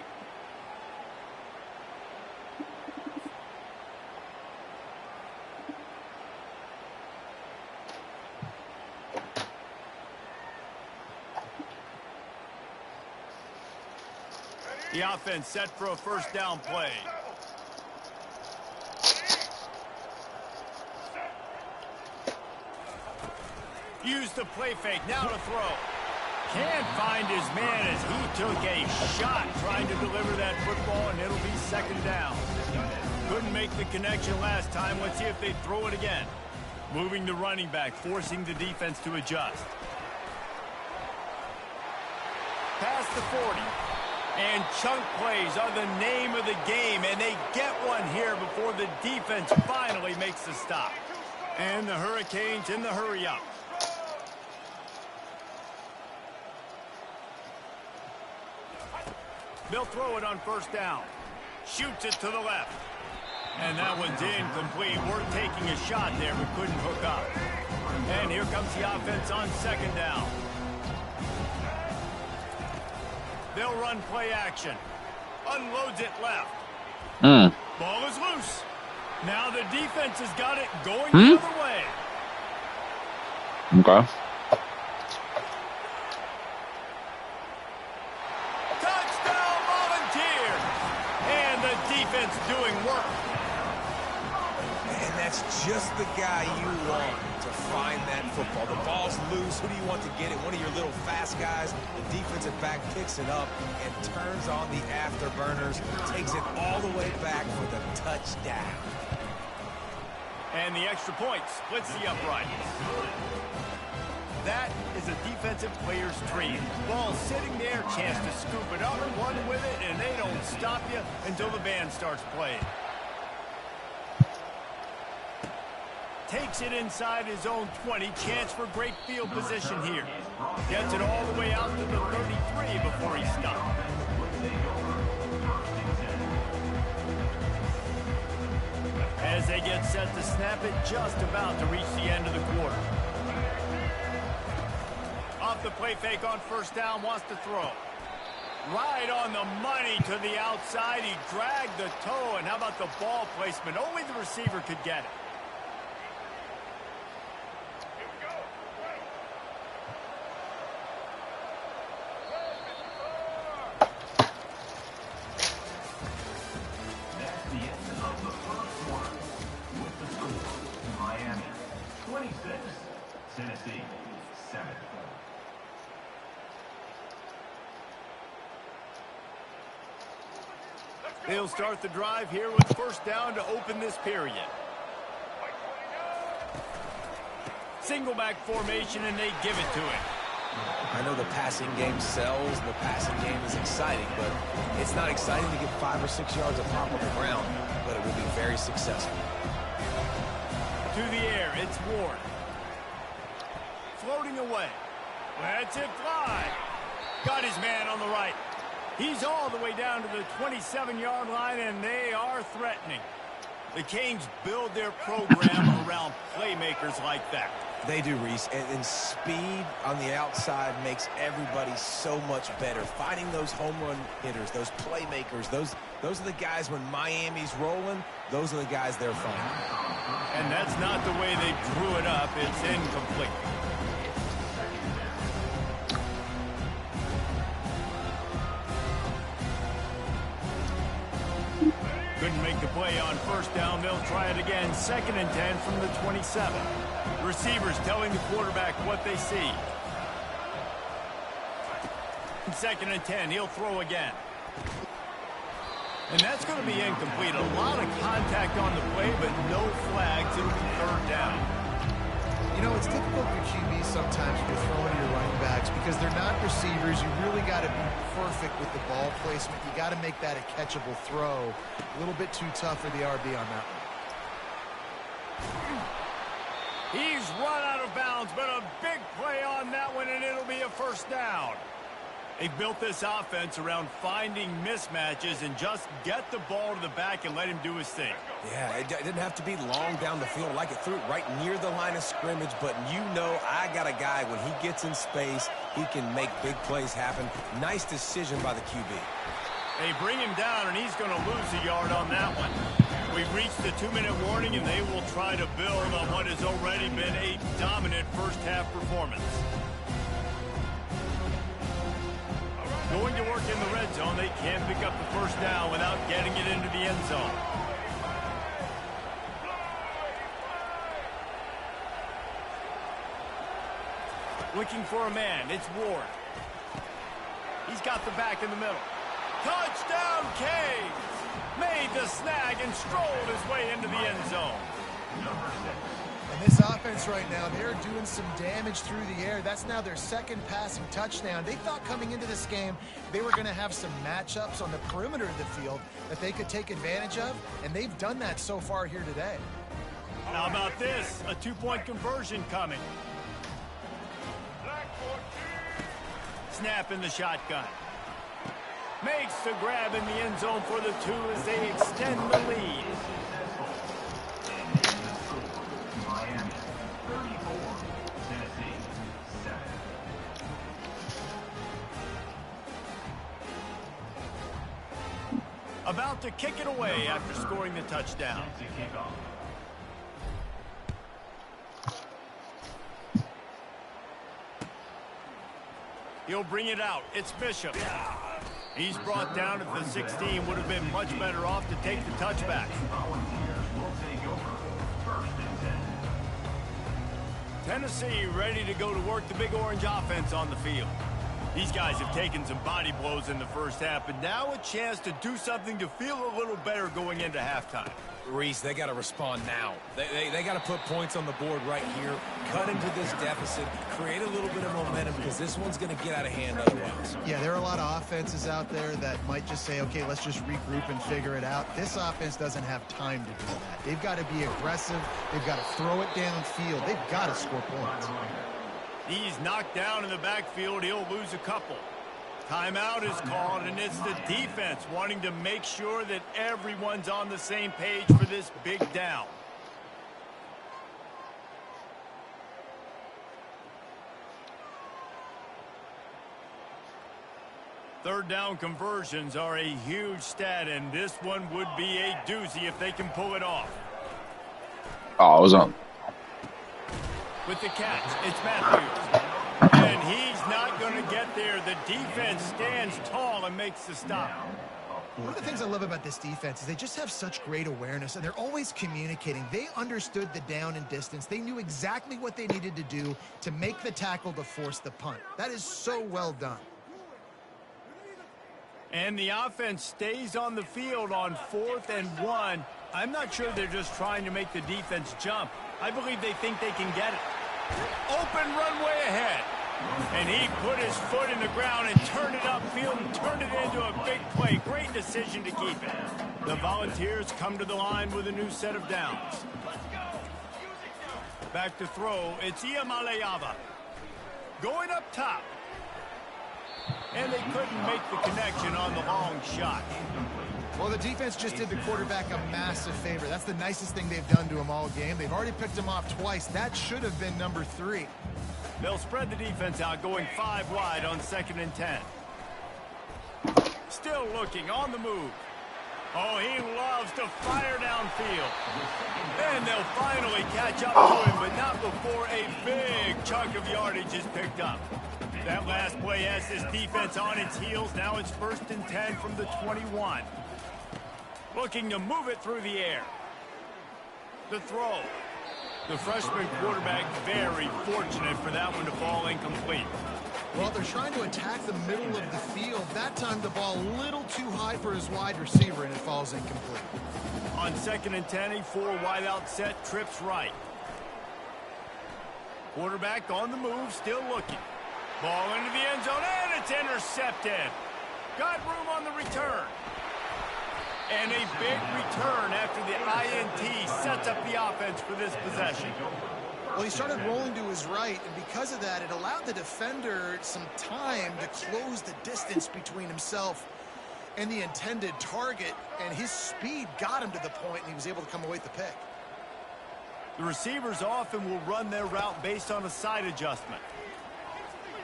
The offense set for a first down play. Use the play fake, now to throw. Can't find his man as he took a shot trying to deliver that football, and it'll be second down. Couldn't make the connection last time. Let's see if they throw it again. Moving the running back, forcing the defense to adjust. Past the 40. And chunk plays are the name of the game, and they get one here before the defense finally makes the stop. And the Hurricanes in the hurry-up. They'll throw it on first down. Shoots it to the left. And that one's incomplete. We're taking a shot there, but couldn't hook up. And here comes the offense on second down. They'll run play action. Unloads it left. Ball is loose. Now the defense has got it going the other way. Okay. Touchdown Volunteers. And the defense doing work. And that's just the guy you want to find that football. The ball's loose. Who do you want to get it? One of your little fast guys. The defensive back picks it up and turns on the afterburners. Takes it all the way back for the touchdown. And the extra point splits the upright. That is a defensive player's dream. Ball sitting there, chance to scoop it up, run with it, and they don't stop you until the band starts playing. Takes it inside his own 20. Chance for great field position here. Gets it all the way out to the 33 before he stopped. As they get set to snap it, just about to reach the end of the quarter. off the play fake on first down, wants to throw. Right on the money to the outside. He dragged the toe, and how about the ball placement? Only the receiver could get it. That's the end of the first quarter. With the score, Miami 26, Tennessee 7. They'll start the drive here with first down to open this period. Single back formation, and they give it to him. I know the passing game sells, the passing game is exciting, but it's not exciting to get 5 or 6 yards of pop on the ground, but it will be very successful. To the air, it's Ward. Floating away. Lets it fly. Got his man on the right. He's all the way down to the 27-yard line, and they are threatening. The Canes build their program around playmakers like that. They do, Reese, and speed on the outside makes everybody so much better. Finding those home run hitters, those playmakers, those are the guys when Miami's rolling, those are the guys they're finding. And that's not the way they drew it up. It's incomplete. Couldn't make the play on first down. They'll try it again. 2nd and 10 from the 27. Receivers telling the quarterback what they see. 2nd and 10. He'll throw again. And that's going to be incomplete. A lot of contact on the play, but no flags. It'll be 3rd down. You know, it's difficult for QBs sometimes when you're throwing to your running backs because they're not receivers. You really got to be perfect with the ball placement. You got to make that a catchable throw. A little bit too tough for the RB on that one. He's run out of bounds, but a big play on that one, and it'll be a first down. They've built this offense around finding mismatches and just get the ball to the back and let him do his thing. Yeah, it didn't have to be long down the field. Like it threw it right near the line of scrimmage, but you know I got a guy, when he gets in space, he can make big plays happen. Nice decision by the QB. They bring him down, and he's going to lose a yard on that one. We've reached the 2-minute warning, and they will try to build on what has already been a dominant first-half performance. Going to work in the red zone. They can't pick up the first down without getting it into the end zone. Looking for a man. It's Ward. He's got the back in the middle. Touchdown, Canes! Made the snag and strolled his way into the end zone. And this offense right now, they're doing some damage through the air. That's now their 2nd passing touchdown. They thought coming into this game they were going to have some matchups on the perimeter of the field that they could take advantage of, and they've done that so far here today. How about this? A 2-point conversion coming. Snap in the shotgun. Makes the grab in the end zone for the 2 as they extend the lead. Miami 34, Tennessee 7. About to kick it away after scoring the touchdown. To kick off. He'll bring it out. It's Bishop. He's brought down at the 16. Would have been much better off to take the touchback. Volunteers will take over. 1st and 10. Tennessee ready to go to work the Big Orange offense on the field. These guys have taken some body blows in the first half, but now a chance to do something to feel a little better going into halftime. Reese, they got to respond now. They got to put points on the board right here, cut into this deficit, create a little bit of momentum, because this one's going to get out of hand otherwise. Yeah, there are a lot of offenses out there that might just say, okay, let's just regroup and figure it out. This offense doesn't have time to do that. They've got to be aggressive. They've got to throw it downfield. They've got to score points. He's knocked down in the backfield. He'll lose a couple. Timeout is called, and it's the defense wanting to make sure that everyone's on the same page for this big down. Third down conversions are a huge stat, and this one would be a doozy if they can pull it off. Oh, it was on. With the catch, it's Matthews. And he's not going to get there. The defense stands tall and makes the stop. One of the things I love about this defense is they just have such great awareness, and they're always communicating. They understood the down and distance. They knew exactly what they needed to do to make the tackle to force the punt. That is so well done. And the offense stays on the field on 4th and 1. I'm not sure they're just trying to make the defense jump. I believe they think they can get it. Open runway ahead. And he put his foot in the ground and turned it upfield and turned it into a big play. Great decision to keep it. The Volunteers come to the line with a new set of downs. Back to throw. It's Iamaleava. Going up top. And they couldn't make the connection on the long shot. Well, the defense just did the quarterback a massive favor. That's the nicest thing they've done to him all game. They've already picked him off twice. That should have been number 3. They'll spread the defense out, going 5 wide on 2nd and 10. Still looking on the move. Oh, he loves to fire downfield. And they'll finally catch up to him, but not before a big chunk of yardage is picked up. That last play has this defense on its heels. Now it's 1st and 10 from the 21. Looking to move it through the air. The throw. The freshman quarterback very fortunate for that one to fall incomplete. Well, they're trying to attack the middle of the field. That time the ball a little too high for his wide receiver, and it falls incomplete. On 2nd and 10, a 4 wide out set, trips right. Quarterback on the move, still looking. Ball into the end zone, and it's intercepted. Got room on the return. And a big return after the INT sets up the offense for this possession. Well, he started rolling to his right, and because of that, it allowed the defender some time to close the distance between himself and the intended target, and his speed got him to the point, and he was able to come away with the pick. The receivers often will run their route based on a side adjustment.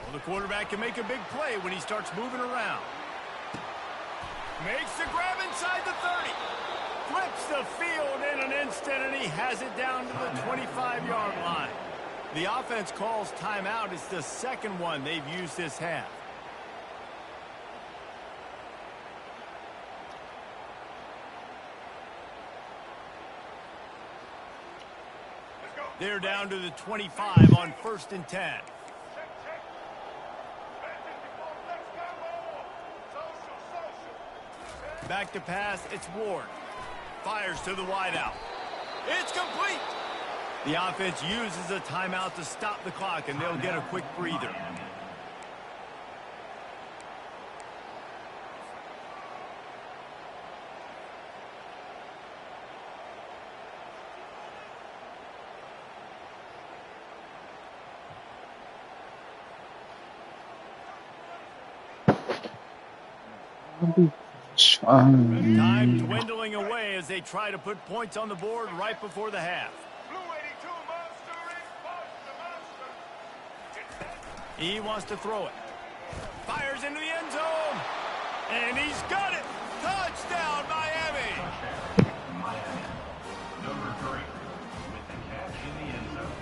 Well, the quarterback can make a big play when he starts moving around. Makes the grab inside the 30. Flips the field in an instant, and he has it down to the 25-yard line. The offense calls timeout. It's the second one they've used this half. They're down to the 25 on 1st and 10. Back to pass, it's Ward. Fires to the wideout. It's complete. The offense uses a timeout to stop the clock, and they'll get a quick breather. Time dwindling away as they try to put points on the board right before the half. He wants to throw it. Fires into the end zone. And he's got it. Touchdown, Miami. Miami, number 3, with the catch in the end zone.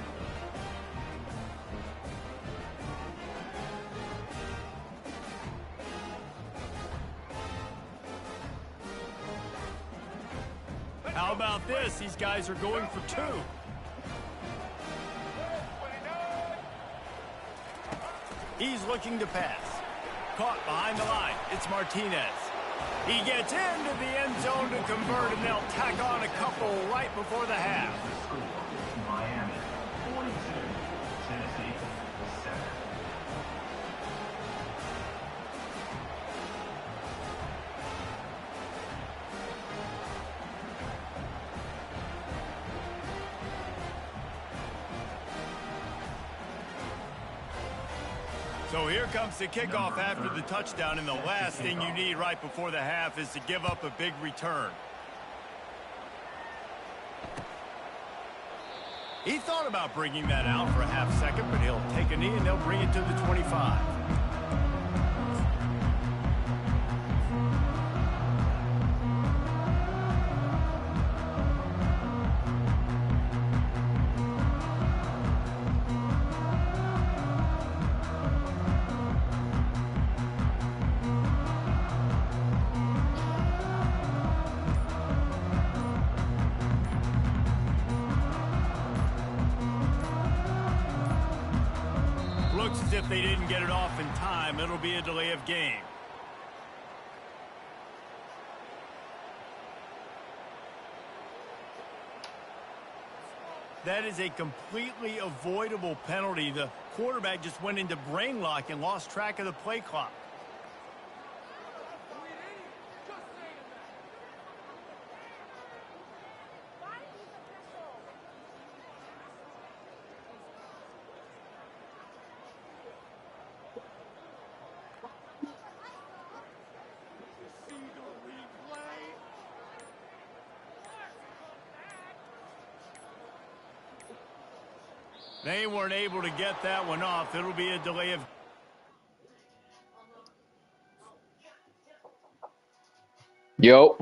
How about this? These guys are going for 2. He's looking to pass. Caught behind the line. It's Martinez. He gets into the end zone to convert, and they'll tack on a couple right before the half. Miami, 42, Tennessee, 7. So here comes the kickoff after the touchdown, and the last thing you need right before the half is to give up a big return. He thought about bringing that out for a half second, but he'll take a knee and they'll bring it to the 25. if they didn't get it off in time, it'll be a delay of game. That is a completely avoidable penalty. The quarterback just went into brain lock and lost track of the play clock. They weren't able to get that one off. It'll be a delay of... Yo.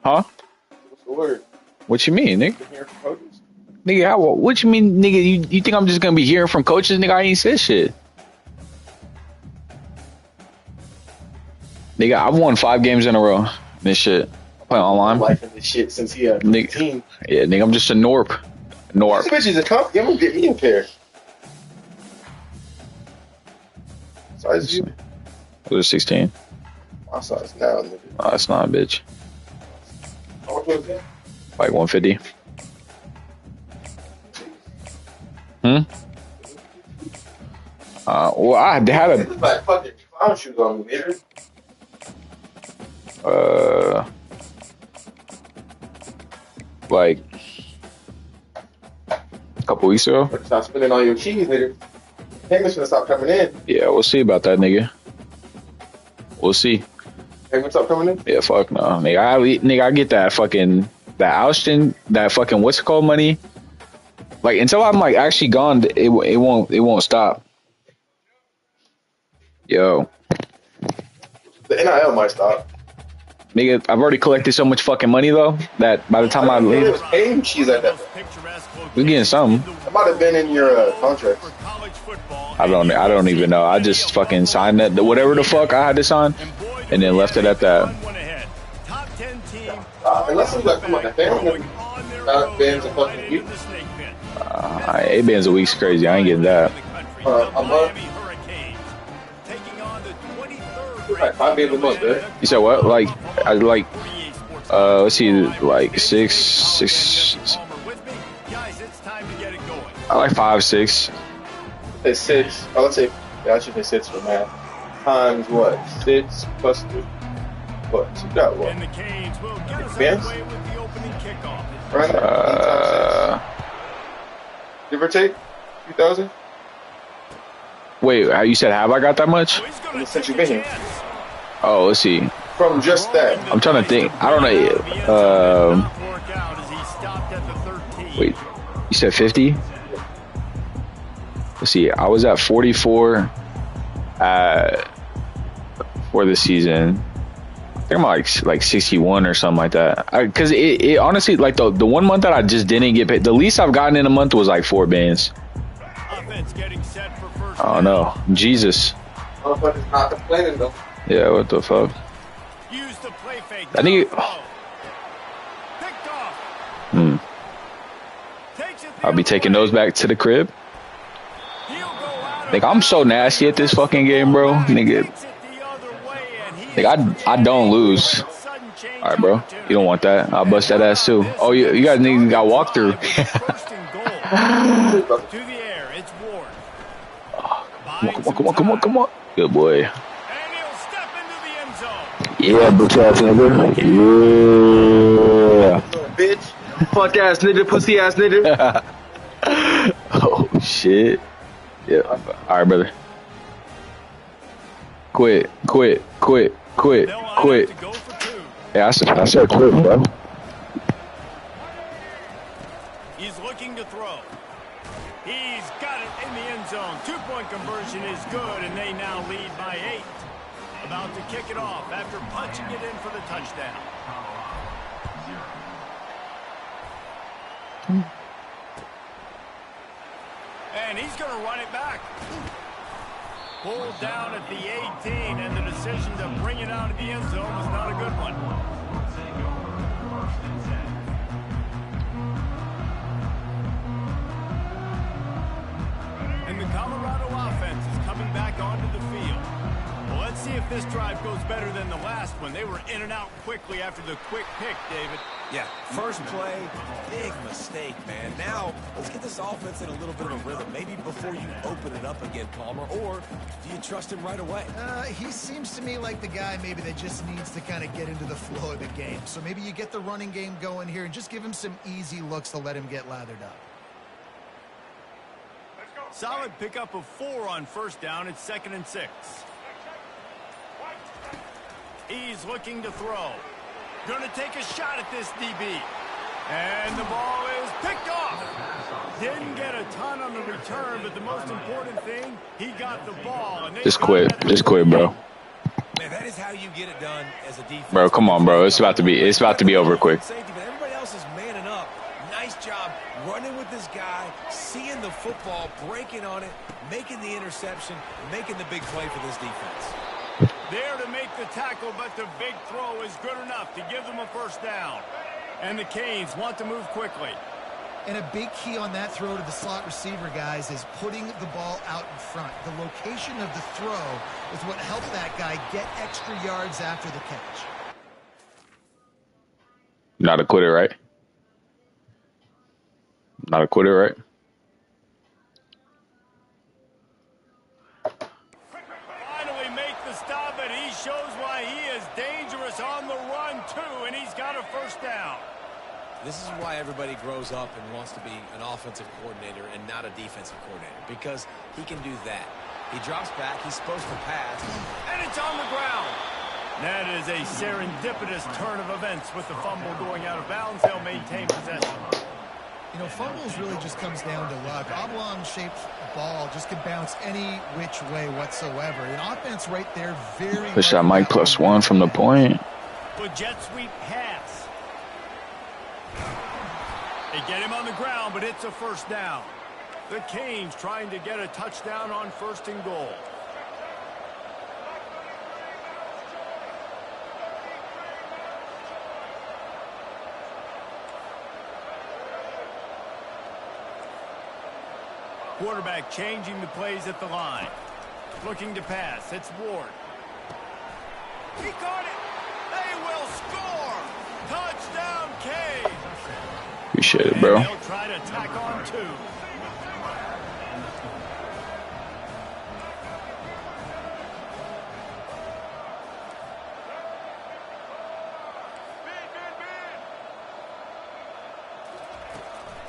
Huh? What's the word? What you mean, nigga? You hear from coaches? Nigga, what you mean, nigga? You think I'm just gonna be hearing from coaches? Nigga, I ain't said shit. Nigga, I've won 5 games in a row. This shit. Playing online. Life in this shit since he had Nigga, 15. yeah, nigga, I'm just a Norp. This bitch is a comp. Give him, get me a pair. Size is you? It was 16. My size now, nigga. Oh, that's not a bitch. How much was that? Like 150. Well, I had This is like fucking clown shoes on me, nigga. like a couple weeks ago. Stop spending all your cheese, nigga. Payments gonna stop coming in. Yeah, we'll see about that, nigga. We'll see. Payments stop coming in? Yeah, fuck no. Nigga, I get that fucking, that ousting, that fucking what's it called money. Like, until I'm like actually gone, it won't stop. Yo. The NIL might stop. Nigga, I've already collected so much fucking money though that by the time I It leave, was paying cheese like that. we getting something. It might have been in your contract. I don't even know. I just fucking signed that, whatever the fuck I had to sign, and then left it at that. Unless it's like, come on, the family bands a fucking week. 8 bands a week's crazy. I ain't getting that. A month. Like 5 bands a month, man. You said what? Like, I like, let's see, like six. I like 5, 6. Say 6. Oh, let's say, yeah, I should say 6 for math. Times what? 6 plus 2. What? So you got what? Bands? Right? Give or take? 2,000? Wait, you said have I got that much? Since you've been here. Oh, let's see. From just that. I'm trying to think. I don't know. Wait, you said 50? Let's see. I was at 44 for the season. I think I'm like 61 or something like that. Because it honestly, like the 1 month that I just didn't get paid, the least I've gotten in a month was like 4 bands. I don't know. Jesus. Motherfucker's not complaining though. Yeah, what the fuck? I think I'll be taking those back to the crib. Like, I'm so nasty at this fucking game, bro. Nigga. Like, I don't lose. Alright, bro. You don't want that. I'll bust that ass too. Oh, you guys niggas got walk through. Come on. Good boy. Yeah, bitch ass nigga. Yeah. Bitch. Fuck ass nigga. Pussy ass nigga. Oh, shit. Yeah. Alright, brother. Quit. Yeah, I said quit, bro. He's looking to throw. He's got it in the end zone. 2-point conversion is good, and they now lead by 8. About to kick it off after punching it in for the touchdown. And he's going to run it back. Pulled down at the 18, and the decision to bring it out of the end zone was not a good one. if this drive goes better than the last one. They were in and out quickly after the quick pick, David. Yeah, first play, big mistake, man. Now, let's get this offense in a little bit of a rhythm. Maybe before you open it up again, Palmer, or do you trust him right away? He seems to me like the guy maybe that just needs to kind of get into the flow of the game. So maybe you get the running game going here and just give him some easy looks to let him get lathered up. Solid pickup of 4 on first down. It's 2nd and 6. He's looking to throw. Going to take a shot at this DB. And the ball is picked off. Didn't get a ton on the return, but the most important thing, he got the ball. And just quit, bro. Man, that is how you get it done as a defense. Bro, come on, bro. It's about to be over quick. Everybody else is manning up. Nice job running with this guy, seeing the football, breaking on it, making the interception, making the big play for this defense. There to make the tackle, but the big throw is good enough to give them a first down. And the Canes want to move quickly. And a big key on that throw to the slot receiver, guys, is putting the ball out in front. The location of the throw is what helped that guy get extra yards after the catch. Not a quitter, right? Not a quitter, right? Finally make the stop, and he shows why he is dangerous on the run, too, and he's got a first down. This is why everybody grows up and wants to be an offensive coordinator and not a defensive coordinator, because he can do that. He drops back, he's supposed to pass, and it's on the ground. That is a serendipitous turn of events with the fumble going out of bounds. They'll maintain possession. You know, fumbles really just comes down to luck. Oblong-shaped ball just can bounce any which way whatsoever. An offense right there, very... Push that Mike +1 from the point. Good jet sweep pass. They get him on the ground, but it's a first down. The Canes trying to get a touchdown on 1st and goal. Quarterback changing the plays at the line. Looking to pass. It's Ward. He caught it. They will score. Touchdown, Canes. Appreciate it, bro. And they'll try to tack on 2.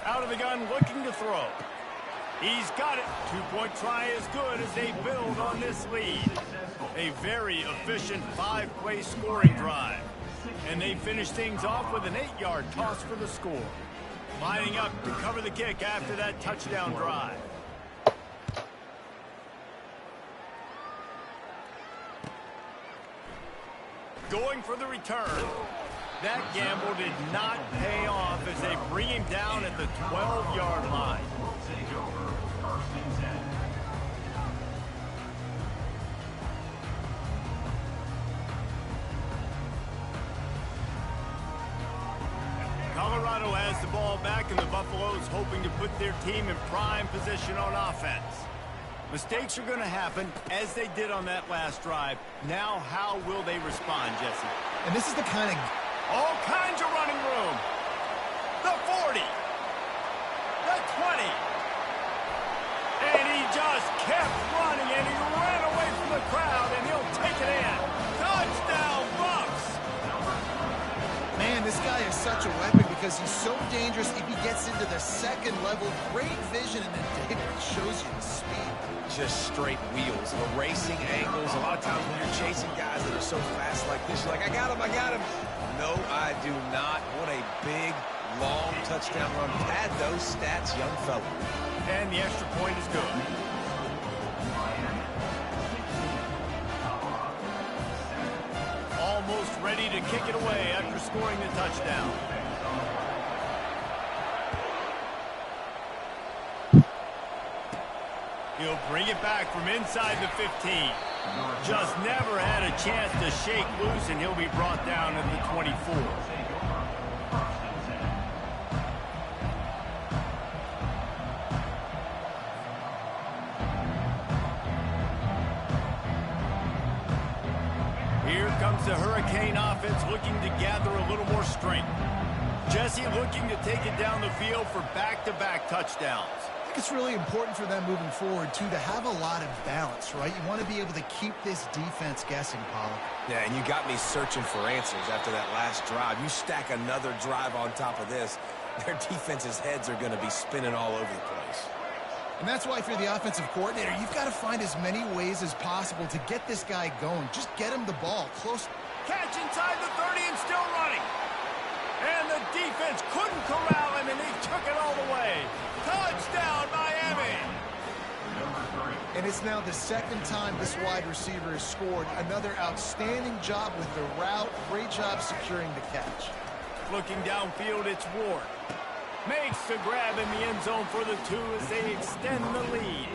Out of the gun, looking to throw. He's got it. 2-point try is good as they build on this lead. A very efficient 5-play scoring drive. And they finish things off with an 8-yard toss for the score. Lining up to cover the kick after that touchdown drive. Going for the return. That gamble did not pay off as they bring him down at the 12-yard line. Colorado has the ball back, and the Buffaloes hoping to put their team in prime position on offense. Mistakes are going to happen, as they did on that last drive. Now, how will they respond, Jesse? And this is the kind of... All kinds of running room. The 40. The 20. And he just kept running, and he ran away from the crowd, and he'll take it in. Touchdown, Bucks. Man, this guy is such a weapon because he's so dangerous if he gets into the second level. Great vision, and then David shows you the speed. Just straight wheels, erasing angles. A lot of times when you're chasing guys that are so fast like this, you're like, I got him, I got him. No, I do not. What a big, long touchdown run. Pad those stats, young fella. And the extra point is good. Almost ready to kick it away after scoring the touchdown. He'll bring it back from inside the 15. Just never had a chance to shake loose, and he'll be brought down at the 24. Cane offense looking to gather a little more strength. Jesse looking to take it down the field for back-to-back touchdowns. I think it's really important for them moving forward, too, to have a lot of balance, right? You want to be able to keep this defense guessing, Pollock. Yeah, and you got me searching for answers after that last drive. You stack another drive on top of this, their defense's heads are going to be spinning all over the place. And that's why if you're the offensive coordinator, you've got to find as many ways as possible to get this guy going. Just get him the ball close. Catch inside the 30 and still running. And the defense couldn't corral him, and they took it all the way. Touchdown, Miami. And it's now the second time this wide receiver has scored. Another outstanding job with the route. Great job securing the catch. Looking downfield, it's Ward. Makes the grab in the end zone for the 2 as they extend the lead.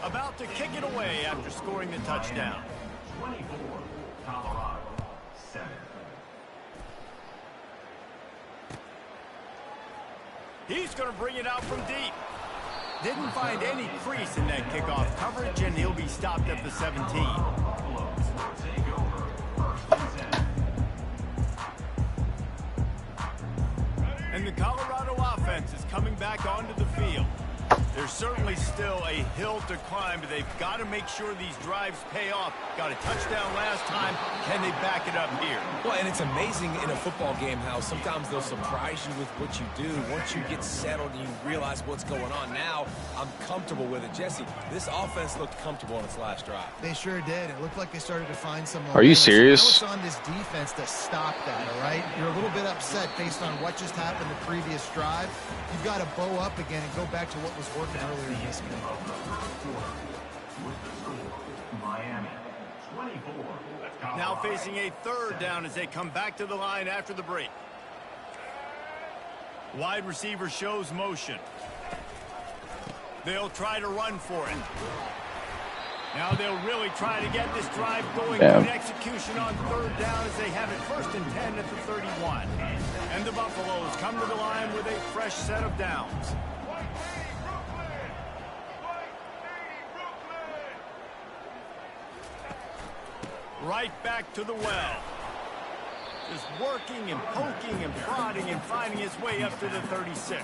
About to kick it away after scoring the touchdown. 24, Colorado, 7. He's going to bring it out from deep. Didn't find any crease in that kickoff coverage, and he'll be stopped at the 17. And the Colorado offense is coming back onto the field. There's certainly still a hill to climb, but they've got to make sure these drives pay off. Got a touchdown last time. Can they back it up here? Well, and it's amazing in a football game how sometimes they'll surprise you with what you do. Once you get settled and you realize what's going on, now I'm comfortable with it. Jesse, this offense looked comfortable on its last drive. They sure did. It looked like they started to find some momentum. Are you serious? So now it's on this defense to stop that, all right? You're a little bit upset based on what just happened the previous drive. You've got to bow up again and go back to what was working earlier in this game. Miami, 24. Now facing a third down as they come back to the line after the break. Wide receiver shows motion. They'll try to run for it. Now they'll really try to get this drive going. Good execution on third down as they have it 1st and 10 at the 31. And the Buffaloes come to the line with a fresh set of downs. Right back to the well. Just working and poking and prodding and finding his way up to the 36.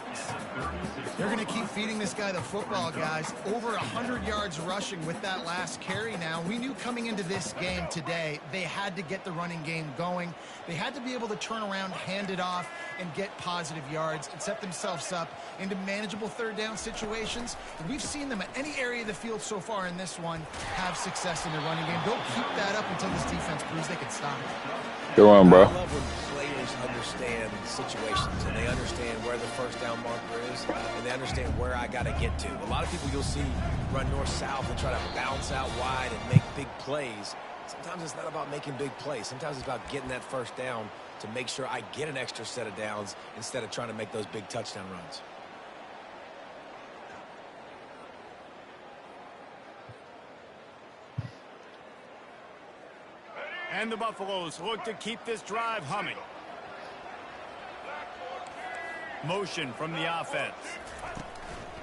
They're going to keep feeding this guy the football, guys. Over 100 yards rushing with that last carry now. We knew coming into this game today, they had to get the running game going. They had to be able to turn around, hand it off, and get positive yards and set themselves up into manageable third down situations. And we've seen them at any area of the field so far in this one have success in the running game. They'll keep that up until this defense proves they can stop it. Good one, bro. I love when players understand situations and they understand where the first down marker is and they understand where I got to get to. A lot of people you'll see run north-south and try to bounce out wide and make big plays. Sometimes it's not about making big plays. Sometimes it's about getting that first down to make sure I get an extra set of downs instead of trying to make those big touchdown runs. And the Buffaloes look to keep this drive humming. Motion from the offense.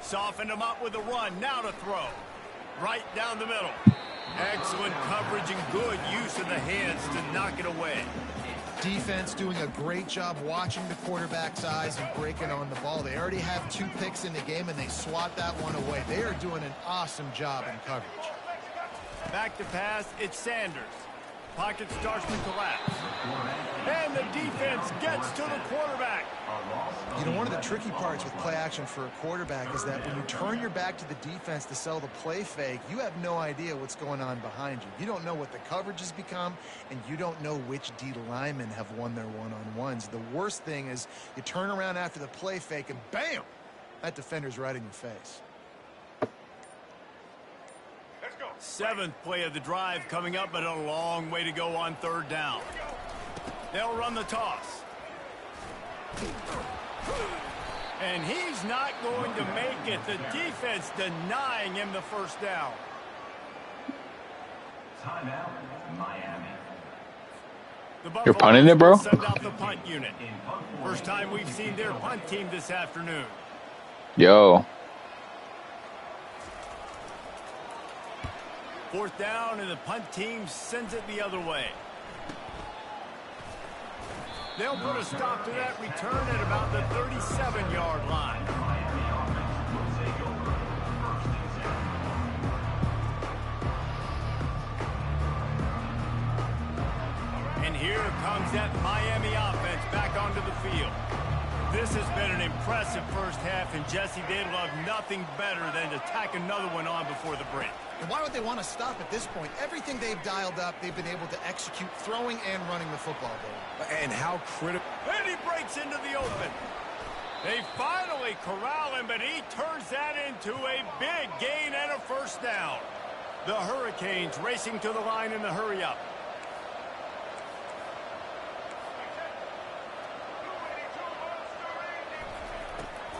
Softened him up with a run. Now to throw. Right down the middle. Excellent coverage and good use of the hands to knock it away. Defense doing a great job watching the quarterback's eyes and breaking on the ball. They already have 2 picks in the game, and they swat that one away. They are doing an awesome job in coverage. Back to pass, it's Sanders. Pocket starts to collapse. And the defense gets to the quarterback. You know, one of the tricky parts with play action for a quarterback is that when you turn your back to the defense to sell the play fake, you have no idea what's going on behind you. You don't know what the coverage has become, and you don't know which D linemen have won their one-on-ones. The worst thing is you turn around after the play fake, and bam! That defender's right in your face. 7th play of the drive coming up, but a long way to go on third down. They'll run the toss. And he's not going to make it. The defense denying him the first down. Timeout, Miami. You're punting it, bro? Send out the punt unit. First time we've seen their punt team this afternoon. Yo. 4th down, and the punt team sends it the other way. They'll put a stop to that return at about the 37-yard line. And here comes that Miami offense back onto the field. This has been an impressive first half, and Jesse, they'd love nothing better than to tack another one on before the break. And why would they want to stop at this point? Everything they've dialed up, they've been able to execute throwing and running the football game. And how critical. And he breaks into the open. They finally corral him, but he turns that into a big gain and a first down. The Hurricanes racing to the line in the hurry-up.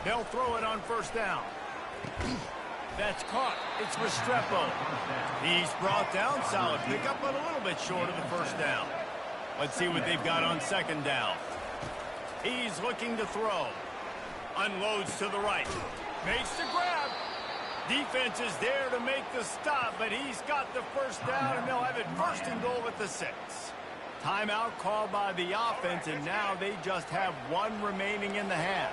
They'll throw it on first down. That's caught. It's Restrepo. He's brought down. Solid pickup, but a little bit short of the first down. Let's see what they've got on second down. He's looking to throw. Unloads to the right. Makes the grab. Defense is there to make the stop, but he's got the first down, and they'll have it first and goal at the 6. Timeout called by the offense, and now they just have one remaining in the half.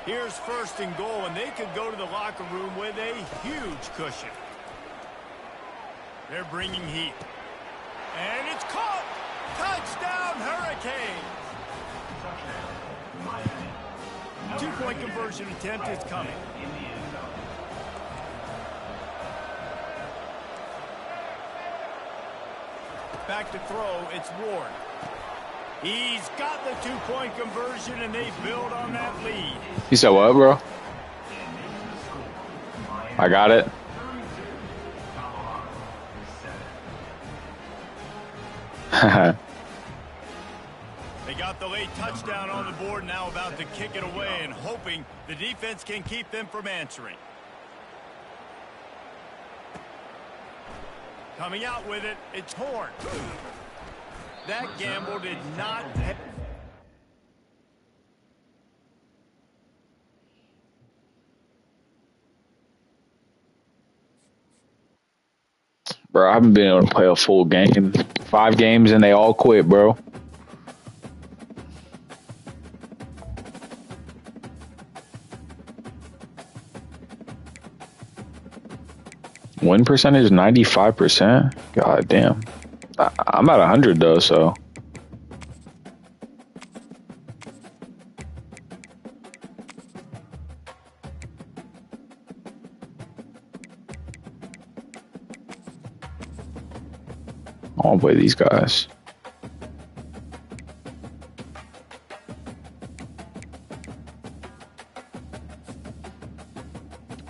Here's first and goal, and they could go to the locker room with a huge cushion. They're bringing heat. And it's caught! Touchdown, Hurricanes! Two-point conversion attempt is coming. Back to throw, it's Ward. He's got the two-point conversion, and they build on that lead. You said what, bro? I got it. They got the late touchdown on the board, now about to kick it away and hoping the defense can keep them from answering. Coming out with it, it's Horn. That gamble did not pay. Bro, I haven't been able to play a full game. 5 games and they all quit, bro. Win percentage 95%. God damn. I'm at 100 though, so. I want to play these guys.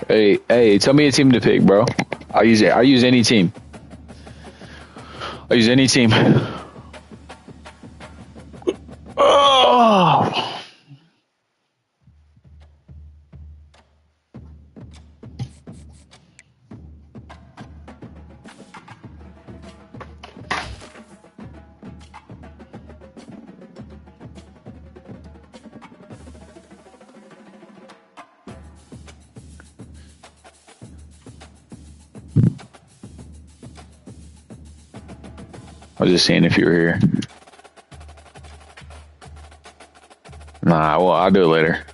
Hey, tell me a team to pick, bro. I'll use it. I'll use any team. I'll use any team. Oh. I was just seeing if you were here. Nah, well, I'll do it later.